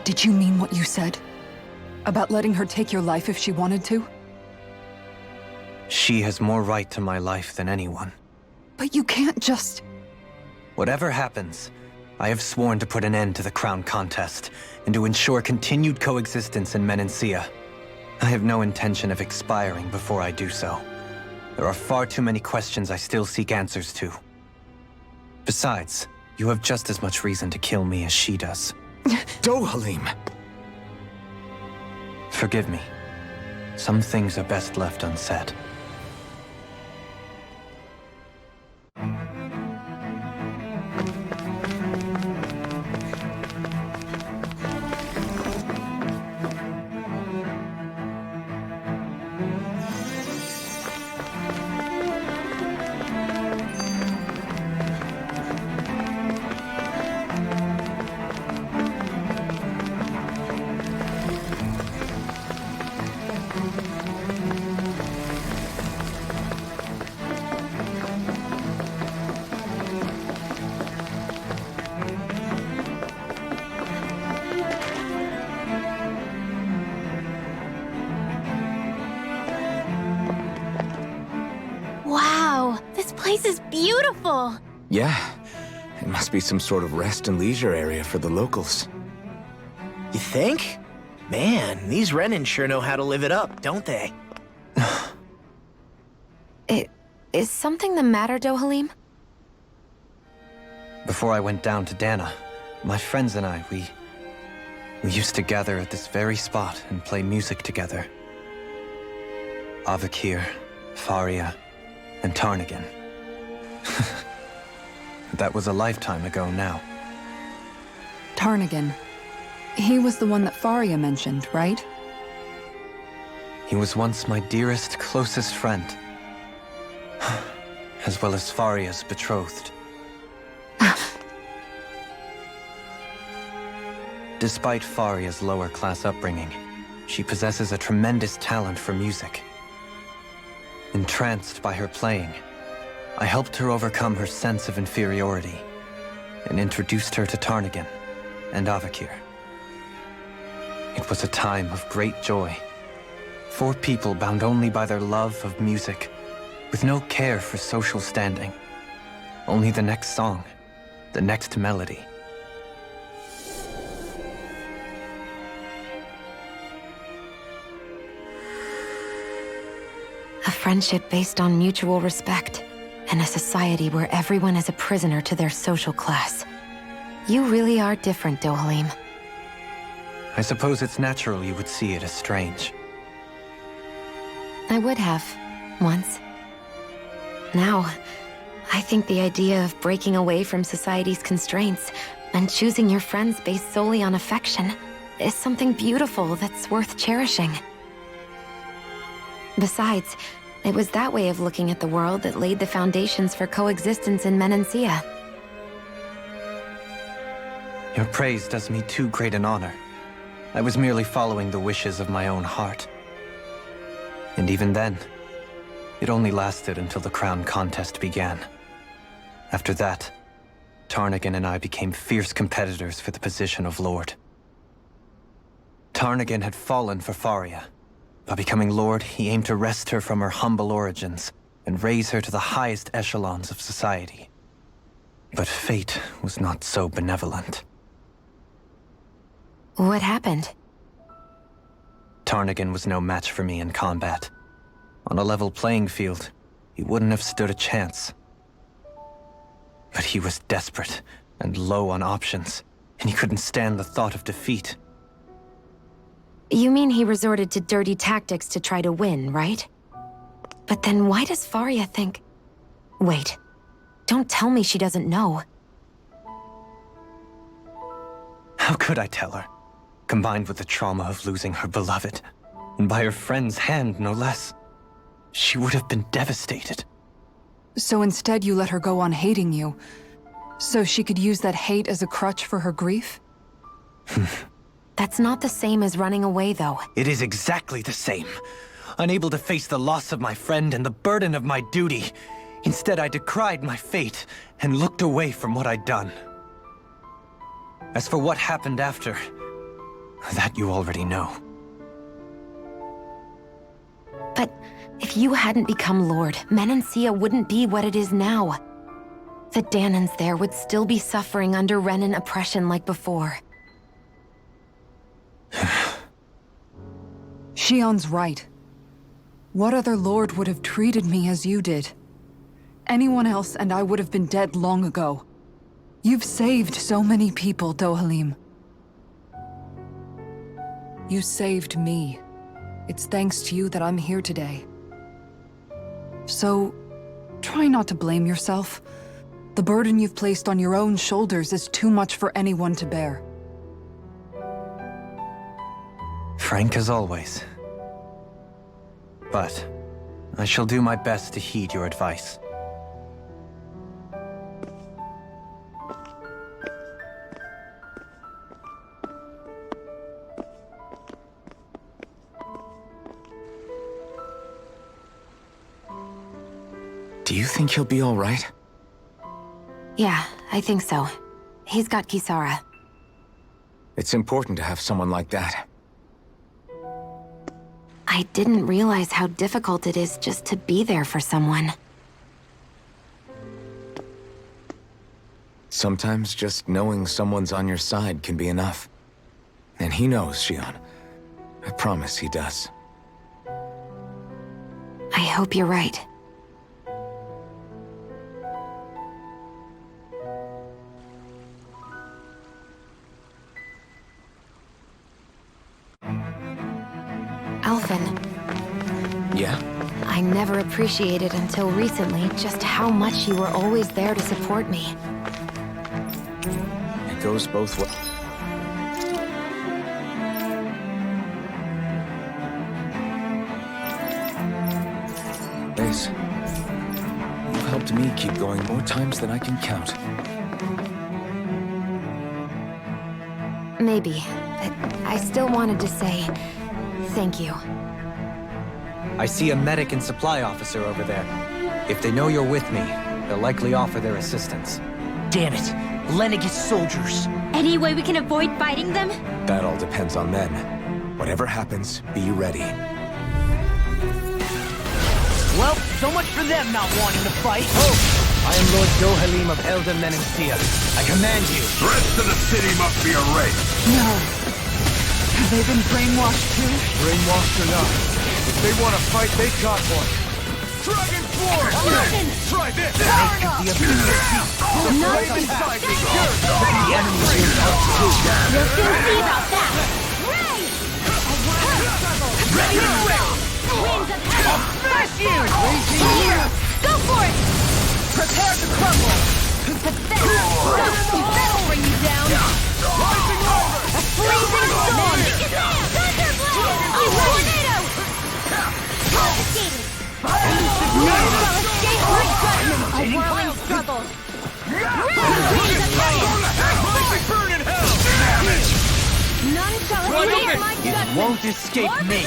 Did you mean what you said? About letting her take your life if she wanted to? She has more right to my life than anyone. But you can't just... Whatever happens, I have sworn to put an end to the crown contest, and to ensure continued coexistence in Menancia. I have no intention of expiring before I do so. There are far too many questions I still seek answers to. Besides, you have just as much reason to kill me as she does. Dohalim! Forgive me. Some things are best left unsaid. Wow, this place is beautiful! Yeah, it must be some sort of rest and leisure area for the locals. You think? Man, these Renans sure know how to live it up, don't they? Is something the matter, Dohalim? Before I went down to Dahna, my friends and I, we used to gather at this very spot and play music together. Avakir, Faria, and Tarnigan. That was a lifetime ago now. Tarnigan. He was the one that Faria mentioned, right? He was once my dearest, closest friend. As well as Faria's betrothed. Despite Faria's lower-class upbringing, she possesses a tremendous talent for music. Entranced by her playing, I helped her overcome her sense of inferiority and introduced her to Tarnigan and Avakir. It was a time of great joy. 4 people bound only by their love of music, with no care for social standing. Only the next song, the next melody. A friendship based on mutual respect, and a society where everyone is a prisoner to their social class. You really are different, Dohalim. I suppose it's natural you would see it as strange. I would have, once. Now, I think the idea of breaking away from society's constraints and choosing your friends based solely on affection is something beautiful that's worth cherishing. Besides, it was that way of looking at the world that laid the foundations for coexistence in Menancia. Your praise does me too great an honor. I was merely following the wishes of my own heart. And even then, it only lasted until the crown contest began. After that, Tarnagin and I became fierce competitors for the position of Lord. Tarnagin had fallen for Faria. By becoming Lord, he aimed to wrest her from her humble origins and raise her to the highest echelons of society. But fate was not so benevolent. What happened? Tarnagin was no match for me in combat. On a level playing field, he wouldn't have stood a chance. But he was desperate and low on options, and he couldn't stand the thought of defeat. You mean he resorted to dirty tactics to try to win, right? But then why does Faria think... Wait, don't tell me she doesn't know. How could I tell her? Combined with the trauma of losing her beloved, and by her friend's hand, no less, she would have been devastated. So instead you let her go on hating you, so she could use that hate as a crutch for her grief? That's not the same as running away, though. It is exactly the same. Unable to face the loss of my friend and the burden of my duty, instead I decried my fate and looked away from what I'd done. As for what happened after, that you already know. But if you hadn't become Lord, Menancia wouldn't be what it is now. The Dahnans there would still be suffering under Renan oppression like before. Shionne's right. What other lord would have treated me as you did? Anyone else and I would have been dead long ago. You've saved so many people, Dohalim. You saved me. It's thanks to you that I'm here today. So, try not to blame yourself. The burden you've placed on your own shoulders is too much for anyone to bear. Frank as always. But I shall do my best to heed your advice. Do you think he'll be all right? Yeah, I think so. He's got Kisara. It's important to have someone like that. I didn't realize how difficult it is just to be there for someone. Sometimes just knowing someone's on your side can be enough. And he knows, Shionne. I promise he does. I hope you're right. Alphen. Yeah? I never appreciated until recently just how much you were always there to support me. It goes both ways. You've helped me keep going more times than I can count. Maybe, but I still wanted to say thank you. I see a medic and supply officer over there. If they know you're with me, they'll likely offer their assistance. Damn it! Lenegis soldiers! Any way we can avoid fighting them? That all depends on them. Whatever happens, be ready. Well, so much for them not wanting to fight. Oh! I am Lord Dohalim of Elden Menancia. I command you. The rest of the city must be erased. No. Have they been brainwashed too? Brainwashed or not, if they want to fight, they got one. Dragon form! Try this! None Inside me! The enemy is out too. You'll soon see about that. Ray! Ready to roll! Winds of heaven! Smash you! Here! Go for it! Prepare to crumble! Pathetic! That'll bring you down! Rising over! A freezing storm! Thunderblade! A tornado! Escape! None shall escape my judgment! A whirling struggle! Winds of Rising burn in hell! None shall escape my judgment! It won't escape me.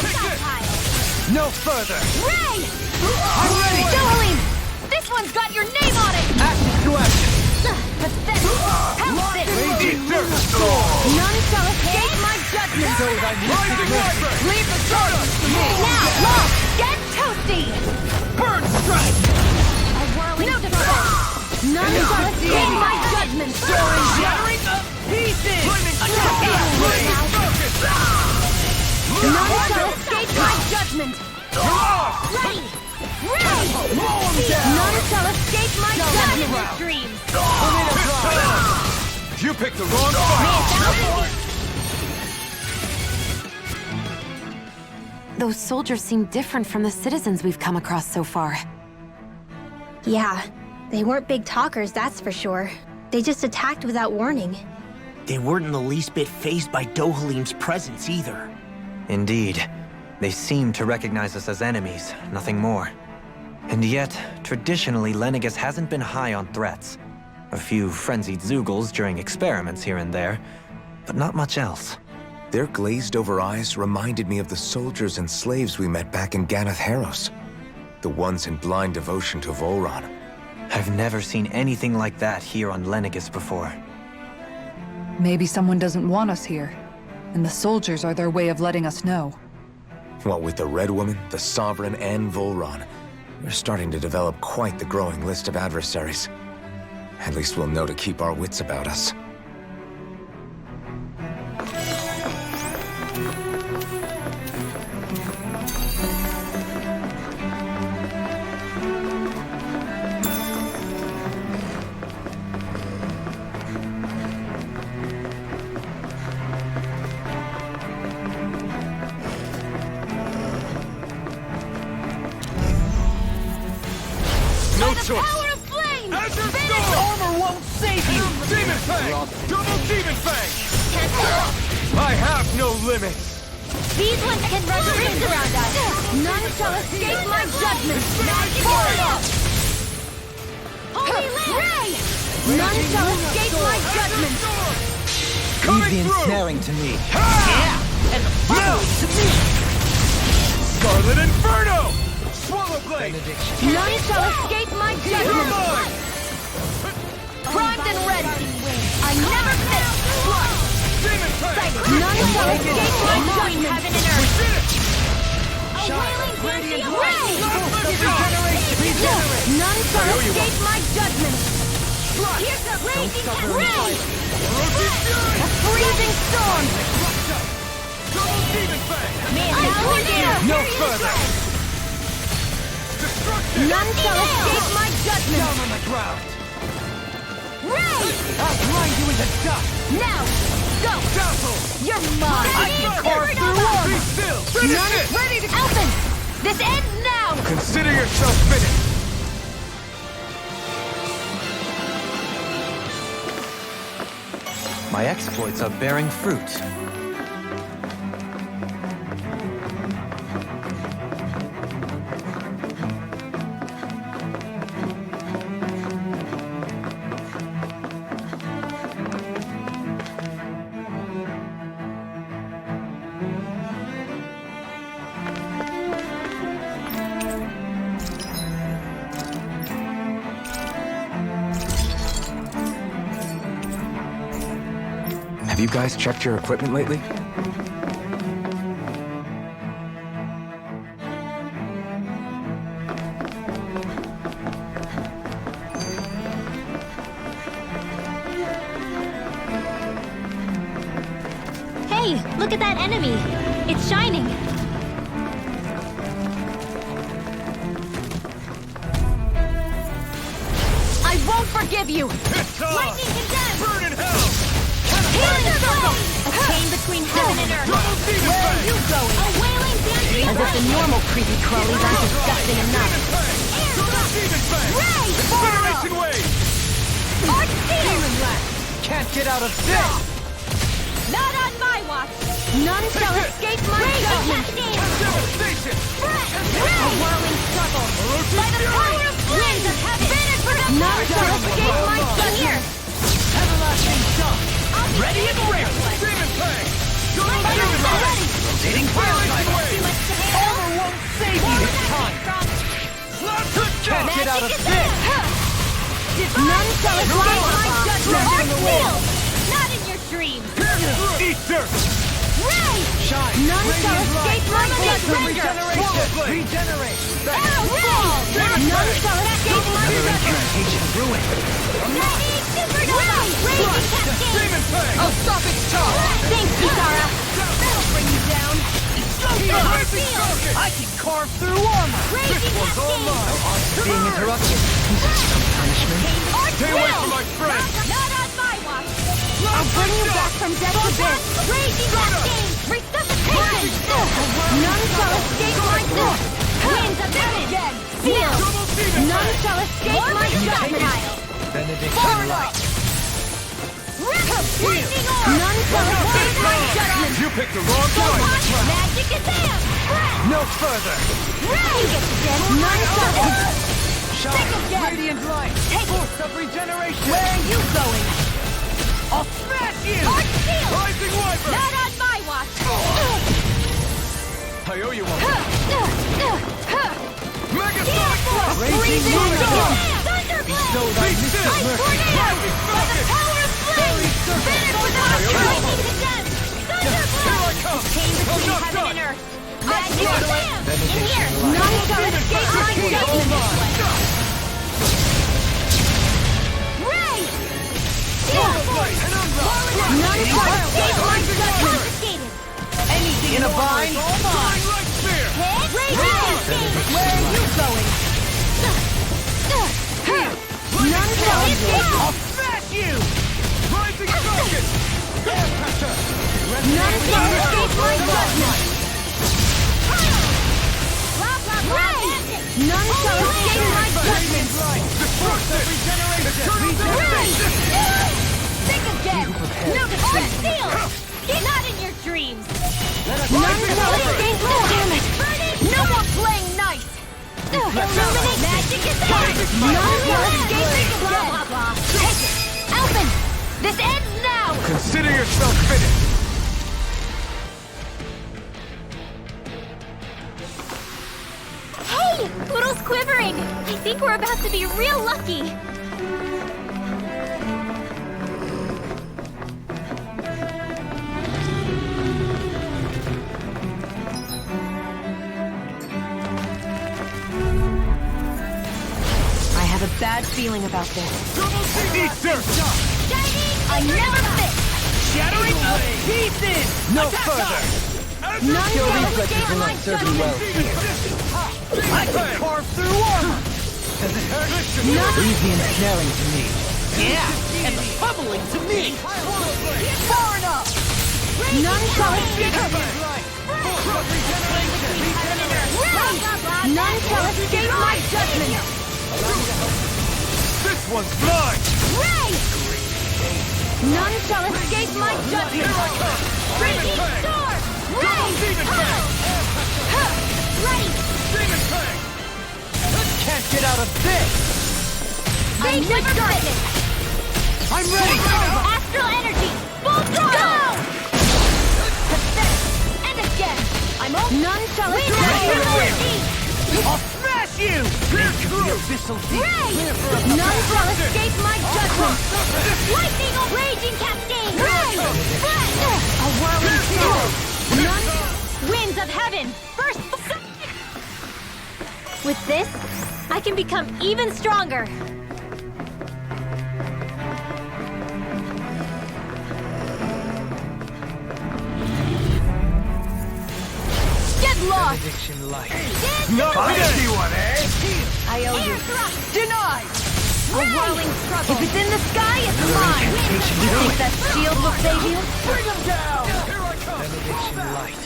No further. Ray! I'm ready! Dohalim! This one's got your name on it! Action to action. Pathetic! Help it! None shall escape my judgment! Rising river! Leave the charges to me! Now, Lost! Get toasty! Burn strike! A whirling struggle! None shall escape my judgment! Shattering the pieces! Attack it! None shall escape my judgment! Ready! Ray! None shall escape my judgment! Dreams! You picked the wrong fight! Those soldiers seem different from the citizens we've come across so far. Yeah, they weren't big talkers, that's for sure. They just attacked without warning. They weren't in the least bit fazed by Dohalim's presence either. Indeed. They seem to recognize us as enemies, nothing more. And yet, traditionally, Lenegis hasn't been high on threats. A few frenzied Zeugles during experiments here and there, but not much else. Their glazed-over eyes reminded me of the soldiers and slaves we met back in Ganath Haros. The ones in blind devotion to Volron. I've never seen anything like that here on Lenegis before. Maybe someone doesn't want us here, and the soldiers are their way of letting us know. What with the Red Woman, the Sovereign, and Volron, we're starting to develop quite the growing list of adversaries. At least we'll know to keep our wits about us. No choice! Power of flame! Azure Storm! Armor won't save you! Demon Fang! Double Demon Fang! I have no limits! These ones can run rings around us! None shall escape my judgment! Holy Ray! None shall escape my judgment! Leave the ensnaring to me. Yeah! And the fire to me! Scarlet Inferno! Swallow Blade! None shall escape my You're judgment! mine! Primed and ready! I never miss! Demon Fang! None shall escape my judgment! Heaven and earth! Did it! A wailing dancing ray! None shall escape my judgment! Here's the blazing ray! A freezing storm! Double Demon Fang! A tornado! No further! Destruction! None shall escape my judgment! Down on the ground! Ray! I'll grind you into dust! Now! Go! Dazzle! You're mine! I can carve through one! Be still! Finish None it! is ready to Elfin! This ends now! Consider yourself finished! My exploits are bearing fruit. Have you guys checked your equipment lately? Hey, look at that enemy! It's shining! forgive you! Lightning condemned! Burn in hell! Healing circle! A chain between heaven and earth! Where are you going? A wailing dancing As if the normal creepy crawlies aren't disgusting enough. Ray! Incineration wave! Arch steel! Can't get out of this! Not on my watch! None shall escape my judgment! Devastation! A whirling struggle! By the power of flames of heaven! Finish for the None shall escape my Here! judgment! Everlasting jump! Ready and ready! Demon Fang! Ready! Rotating Incineration wave! Armor won't save you this time! Can't get out of this! None shall escape my judgment! Arch steel! Not in your dreams! Eat dirt! Ray! None shall escape my Permanent judgment! render! Regenerate! Arrow fall! None shall escape my judgment! Ancient ruin! Ready! Supernova! Raging cascade! Demon Fang! I'll stop its charge! Thanks, Kitara! That'll bring you down! Arch steel! I can carve through armor! Raging cascade! Being interrupted. Some punishment. Arch Stay away will! from my friend! Not on my watch! I'll bring you back from death to this! Raging cascade! Resuscitation! None shall escape my death! Winds of heaven! Seal! Double demon None shall escape my judgment! Benediction light. Lightning orb! None shall escape my judgment! You picked the wrong choice! Magic Kazam! No further. None shall escape! Shine. Radiant light. Force of regeneration. Where are you going? I'll smash you! Arch steel! Rising Wyvern! Not on my watch! I owe you one. Mega Steel force! Raging Unicorn. Thunderblade! Show thy Ice mystic mercy. tornado! By the power of flames! Finish without lightning condemned! Thunderblade! A chain between heaven and earth! Magic Kazam! In here! None shall escape my judgment! Ray! Steel force! None shall escape my judgment! Confiscated! Anything in a vine. Divine Light Spear! Raging cascade! Where are you going? None shall escape! I'll smash you! Rising Focus! Air pressure. None shall escape my judgment! Ray! None shall escape my judgment! Destruction! Regeneration. Think again! Arch steel! Not in your dreams! None shall escape my judgment! No more playing nice! Illuminate magic is there! None shall escape! Blah, blah, blah. Take it! Alvin! This ends now! Consider yourself finished! Hey! Poodle's quivering! I think we're about to be real lucky! I have a bad feeling about this. Eat dirt! I never fit! Shattering pieces. No further. None Your shall reflexes escape will my not serve you judgment! well. I can carve through armor. Does it hurt? Easy and snaring to me. Yeah, and troubling to me. Far enough. None shall escape! None shall escape my judgment! This one's blind! Ray! None shall escape my judgment! Raging sword! Ray! Ready! Demon Fang! Can't get out of this. I never fit! I'm ready. Astral energy! Full throttle! Pathetic! And again! I'm all None shall Wait, escape! astral energy! I'll smash you. Clear through! Abyssal deep. Ray! None shall escape my judgment! Lightning or raging cascade! Ray! A whirling storm! None... Winds of heaven! First! With this, I can become even stronger! Get lost! Benediction light. Not anyone, eh? I owe you. Air thrust! Denied. A whirling struggle. If it's in the sky, it's mine. You think that shield will save you? Bring him down! Here I come! Benediction light.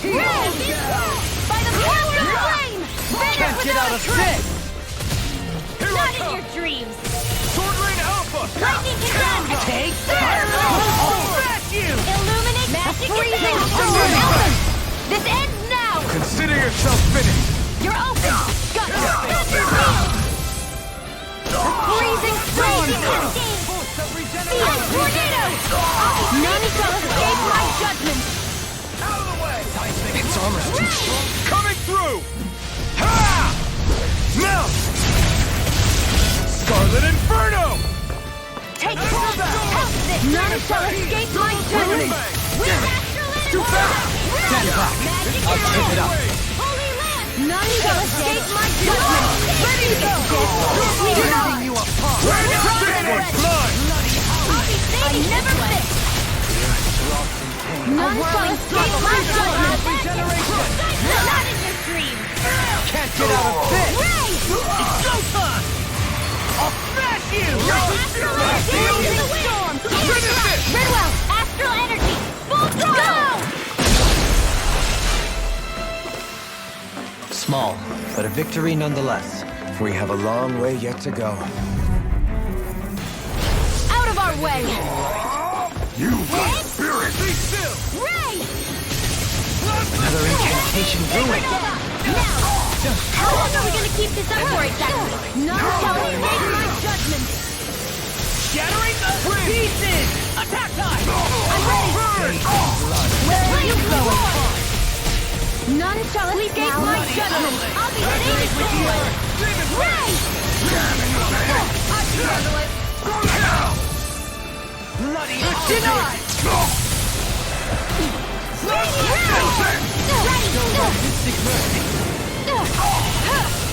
Ray! By the power of flame! Can't get out of this! Not in your dreams! Sword Rain Alpha! Lightning condemned! Take that! I'll smash you! Illuminate magic freezing storm! This ends now! Consider yourself finished! You're open! Gut! Freezing storm! Seal! Tornado! None shall escape my judgment! Out of the way! It's almost too strong. Coming through! Ha! Now! Scarlet Inferno! Take hold! None shall escape my judgment! Too fast! Stand back! I'll keep it up. Holy Land! None shall escape my judgment! Ready to go! Tearing you apart! I never miss! None shall escape my judgment! Not in your dreams! Can't get out of this! It's showtime! I'll smash you! Freezing storm! Redwell! Astral energy! Full throttle! Small, but a victory nonetheless. We have a long way yet to go. Out of our way! You got spirit! Be still! Ray! Another incantation ruined. Now! How long are we gonna keep this up for exactly? None shall escape my judgment! Shattering the pieces! Attack time! I'm ready! Where are you going? None shall escape my judgment! I'll be ready with you! Ray! I can handle it! Bloody Denied!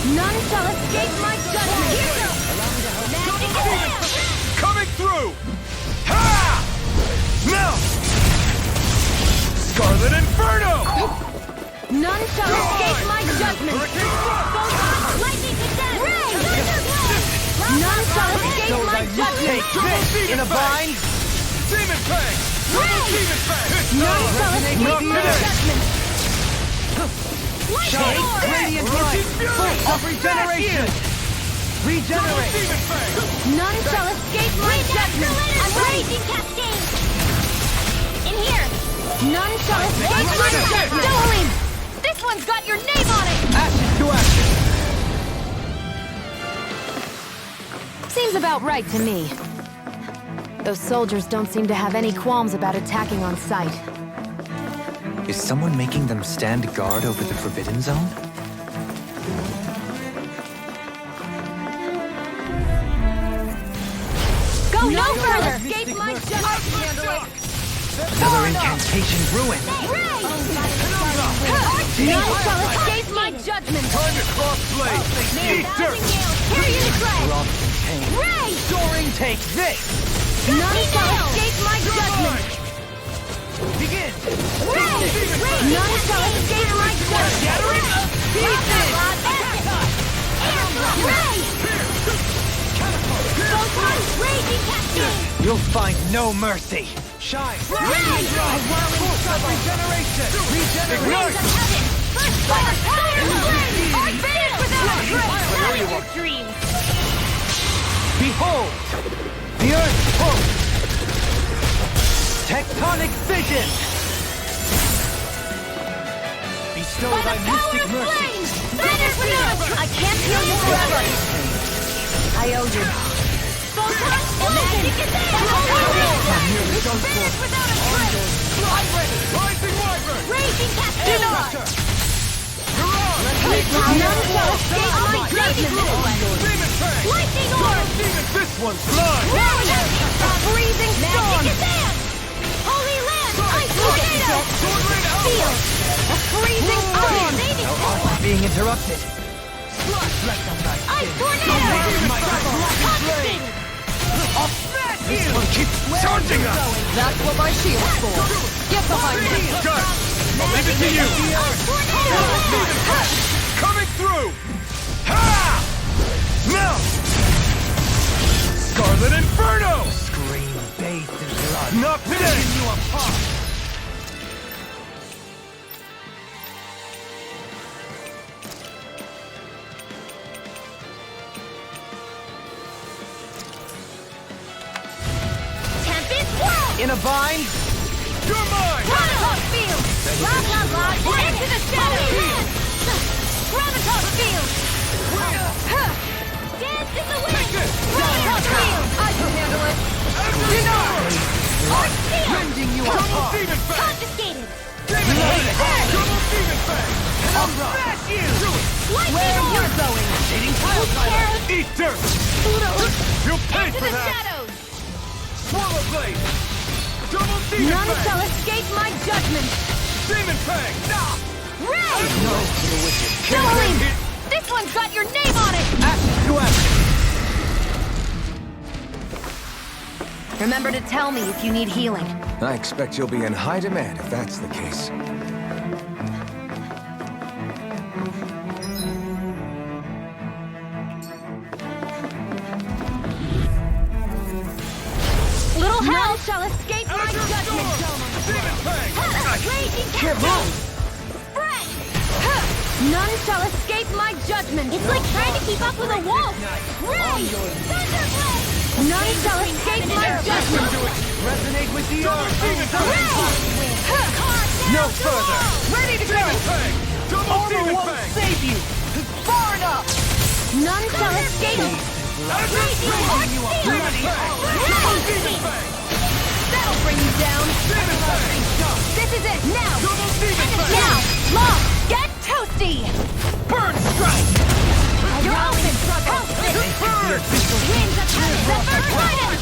None shall escape my judgment! Magic command! Coming through! Ha! Now! Scarlet Inferno! None shall escape my judgment! Lightning condemned! None shall escape my judgment! Take this in a bind! Demon Fang! Demon Fang! None shall escape my judgment! Shine! Radiant light! Force of regeneration! Regenerate! Demon Fang! None shall escape my judgment! I'm raging cascade! In here! None shall escape my judgment! Dolan! This one's got your name on it! Ashes to ashes! Seems about right to me. Those soldiers don't seem to have any qualms about attacking on sight. Is someone making them stand guard over the Forbidden Zone? Go no further! Escape my judgment! Another incantation ruined. None shall escape my judgment! Time to cross blade! Eat dirt! Here you tread! Ray! Soaring, take this! None shall escape my judgment! Begin! Ray! None shall escape my judgment! Shattering pieces! Ray! Photon raging cascade! You'll find no mercy. Shine! Ray! Force of regeneration! Rays Ignite! of heaven! First by the power of flame! Our finish without a trace! Not in your dreams! Behold! The Earth pulse! Tectonic vision! Bestow By thy the power mystic of mercy! flame! Finish without a trace! I can't heal you forever! I owe you. Photon magic is there! Finish without a trace! I'm ready! Rising Wyvern! Raging cascade! None shall escape my judgment! Demon Fang! Lightning orb! This one's mine! A freezing storm! Holy land! Ice tornado! Feel! A freezing storm! Being interrupted. Ice tornado! Constant! I'll smash you! This one keeps charging us! That's what my shield's for. Get behind me. Done! I'll leave it to you! Ice tornado! Coming through! Ha! Now! In a bind? You're mine! Gravitas field! Blah, blah, blah! Into the shadows! Gravitas field! Dance in the wind! Gravitas field! I can handle it! Renans! Arch field! Rending you Double apart! demon fang! Confiscated! Demon fang! Double demon fang! I'll smash you! Lightning Where orb! you're going! Hitting pile driver! Eat dirt! You paid Into for the that! shadows! Swallow blade! Double demon None fang! shall escape my judgment! Demon fang! Ray! No to the wicked. Dueling! This one's got your name on it! Action to action! Remember to tell me if you need healing. I expect you'll be in high demand if that's the case. Little hell shall escape my judgment! Demon fang! Raging Can't Captain! move! Spread! None shall escape my judgment! It's like trying to keep up with a wolf! Ray! Thunderblade! None shall escape my judgment! Resonate with the earth! No further! Ready to go! Demon fang! Double Armor demon won't fang! save you! Far enough! None shall escape! That'll bring you down! This is it! Now! Now! Long! Get toasty! Burn strike! You're open! Help this! Winds of heaven! Zephyr!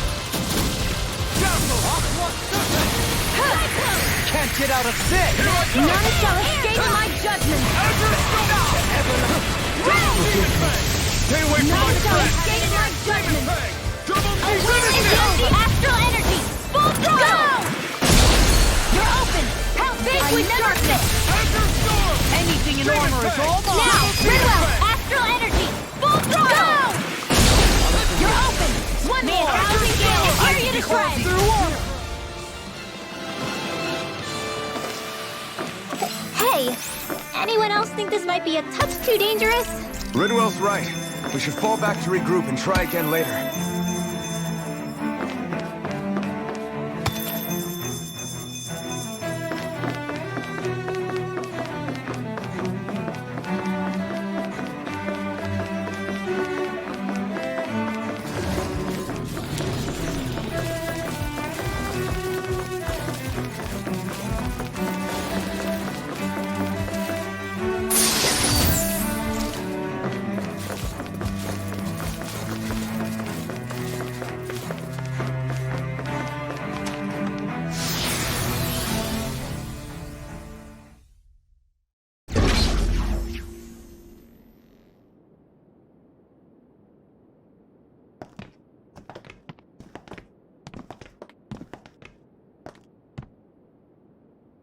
Can't get out of this! None shall escape my judgment! Stay away from my None shall friend! escape my judgment! Double A wind is the astral energy! Full throttle! Go! You're open! Help this with darkness! Anything in armor is all mine! Now! Ridwell! Astral energy! Full throttle! Go! You're open! One more! Rousing gale! Tear you to shreds! Hey! Anyone else think this might be a touch too dangerous? Ridwell's right. We should fall back to regroup and try again later.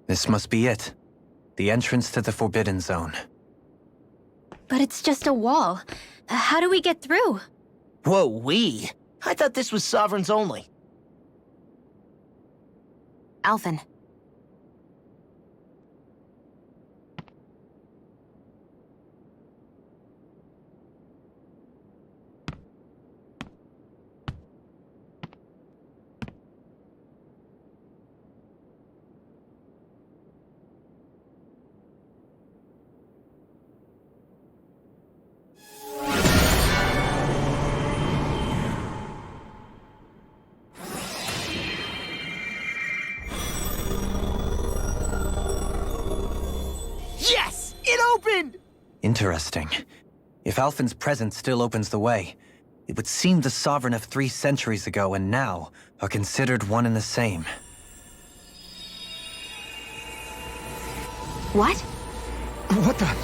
This must be it. The entrance to the Forbidden Zone. But it's just a wall. How do we get through? Whoa, we? I thought this was Sovereigns only. Alphen. Yes! It opened! Interesting. If Alphen's presence still opens the way, it would seem the Sovereign of 3 centuries ago and now are considered one and the same. What? What the?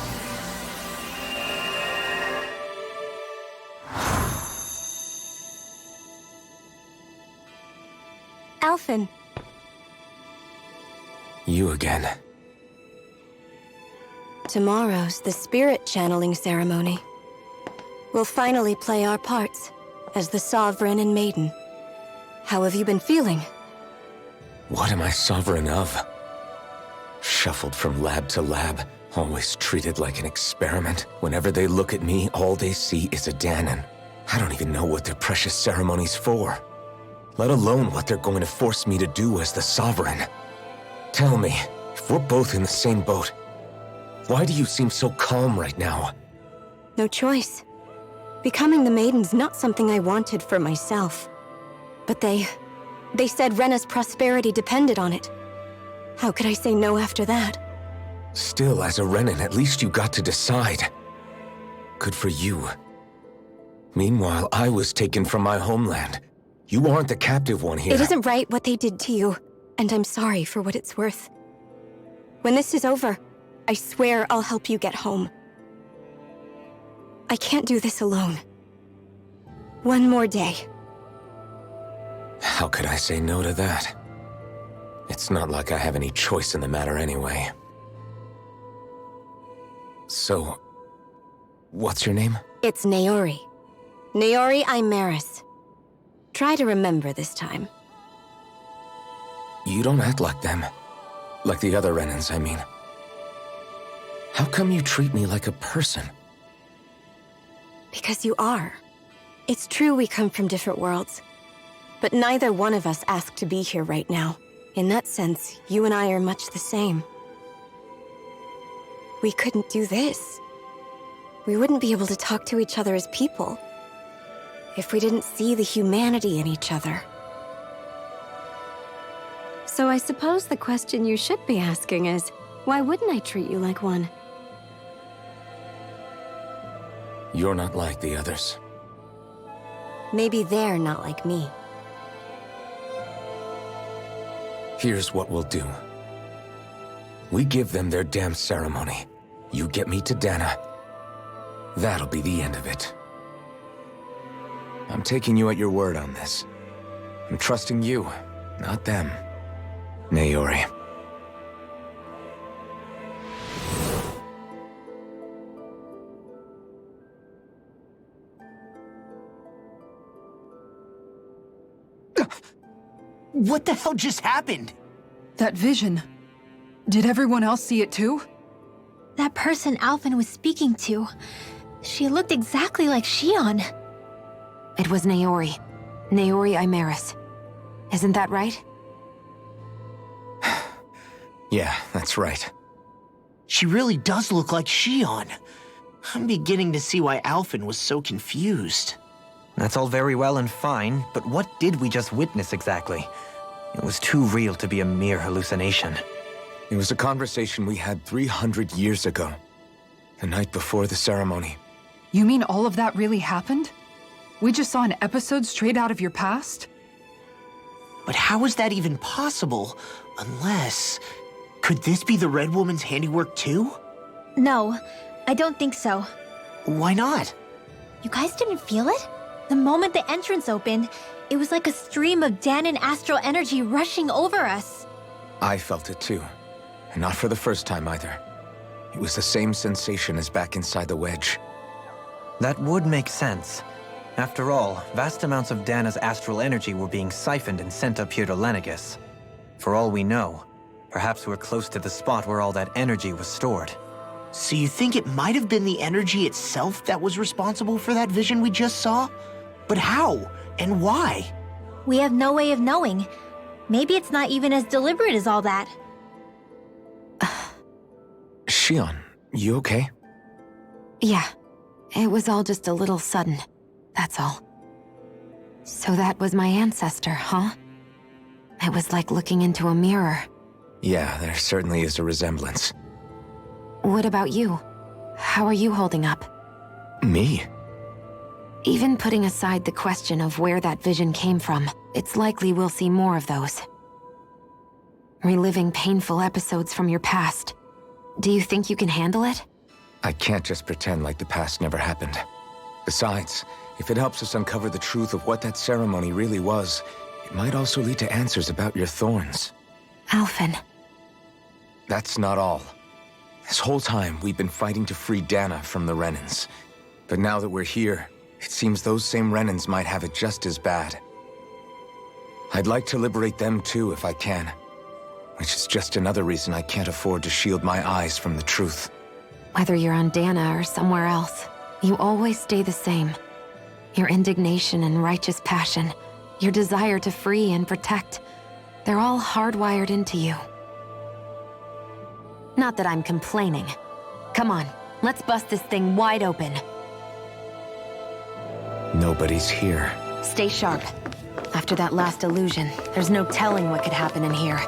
Alphen. You again. Tomorrow's the spirit channeling ceremony. We'll finally play our parts as the Sovereign and Maiden. How have you been feeling? What am I sovereign of? Shuffled from lab to lab, always treated like an experiment. Whenever they look at me, all they see is a Dahnan. I don't even know what their precious ceremony's for. let alone what they're going to force me to do as the Sovereign. Tell me, if we're both in the same boat, why do you seem so calm right now? No choice. Becoming the Maiden's not something I wanted for myself. But they said Rena's prosperity depended on it. How could I say no after that? Still, as a Renan, at least you got to decide. Good for you. Meanwhile, I was taken from my homeland. You aren't the captive one here. It isn't right what they did to you, and I'm sorry for what it's worth. When this is over, I swear I'll help you get home. I can't do this alone. One more day. How could I say no to that? It's not like I have any choice in the matter anyway. So, what's your name? It's Naori. Naori Imaris. Try to remember this time. You don't act like them. Like the other Renans, I mean. How come you treat me like a person? Because you are. It's true we come from different worlds. But neither one of us asked to be here right now. In that sense, you and I are much the same. We couldn't do this. We wouldn't be able to talk to each other as people if we didn't see the humanity in each other. So I suppose the question you should be asking is, why wouldn't I treat you like one? You're not like the others. Maybe they're not like me. Here's what we'll do. We give them their damn ceremony. You get me to Dahna. That'll be the end of it. I'm taking you at your word on this. I'm trusting you, not them. Naori. What the hell just happened? That vision. Did everyone else see it too? That person Alphen was speaking to, she looked exactly like Shionne. It was Naori. Naori Imaris. Isn't that right? Yeah, that's right. She really does look like Shionne. I'm beginning to see why Alphen was so confused. That's all very well and fine, but what did we just witness exactly? It was too real to be a mere hallucination. It was a conversation we had 300 years ago. The night before the ceremony. You mean all of that really happened? We just saw an episode straight out of your past? But how is that even possible? Unless... Could this be the Red Woman's handiwork too? No, I don't think so. Why not? You guys didn't feel it? The moment the entrance opened, it was like a stream of Dahnan astral energy rushing over us. I felt it too. And not for the first time either. It was the same sensation as back inside the wedge. That would make sense. After all, vast amounts of Dahna's astral energy were being siphoned and sent up here to Lenegis. For all we know, perhaps we're close to the spot where all that energy was stored. So you think it might have been the energy itself that was responsible for that vision we just saw? But how? And why? We have no way of knowing. Maybe it's not even as deliberate as all that. Shionne, you okay? Yeah. It was all just a little sudden. That's all. So that was my ancestor, huh? It was like looking into a mirror. Yeah, there certainly is a resemblance. What about you? How are you holding up? Me? Even putting aside the question of where that vision came from, it's likely we'll see more of those. Reliving painful episodes from your past. Do you think you can handle it? I can't just pretend like the past never happened. Besides, if it helps us uncover the truth of what that ceremony really was, it might also lead to answers about your thorns. Alphen. That's not all. This whole time, we've been fighting to free Dahna from the Renans. But now that we're here, it seems those same Renans might have it just as bad. I'd like to liberate them too if I can. Which is just another reason I can't afford to shield my eyes from the truth. Whether you're on Dahna or somewhere else, you always stay the same. Your indignation and righteous passion, your desire to free and protect, they're all hardwired into you. Not that I'm complaining. Come on, let's bust this thing wide open. Nobody's here. Stay sharp. After that last illusion, there's no telling what could happen in here.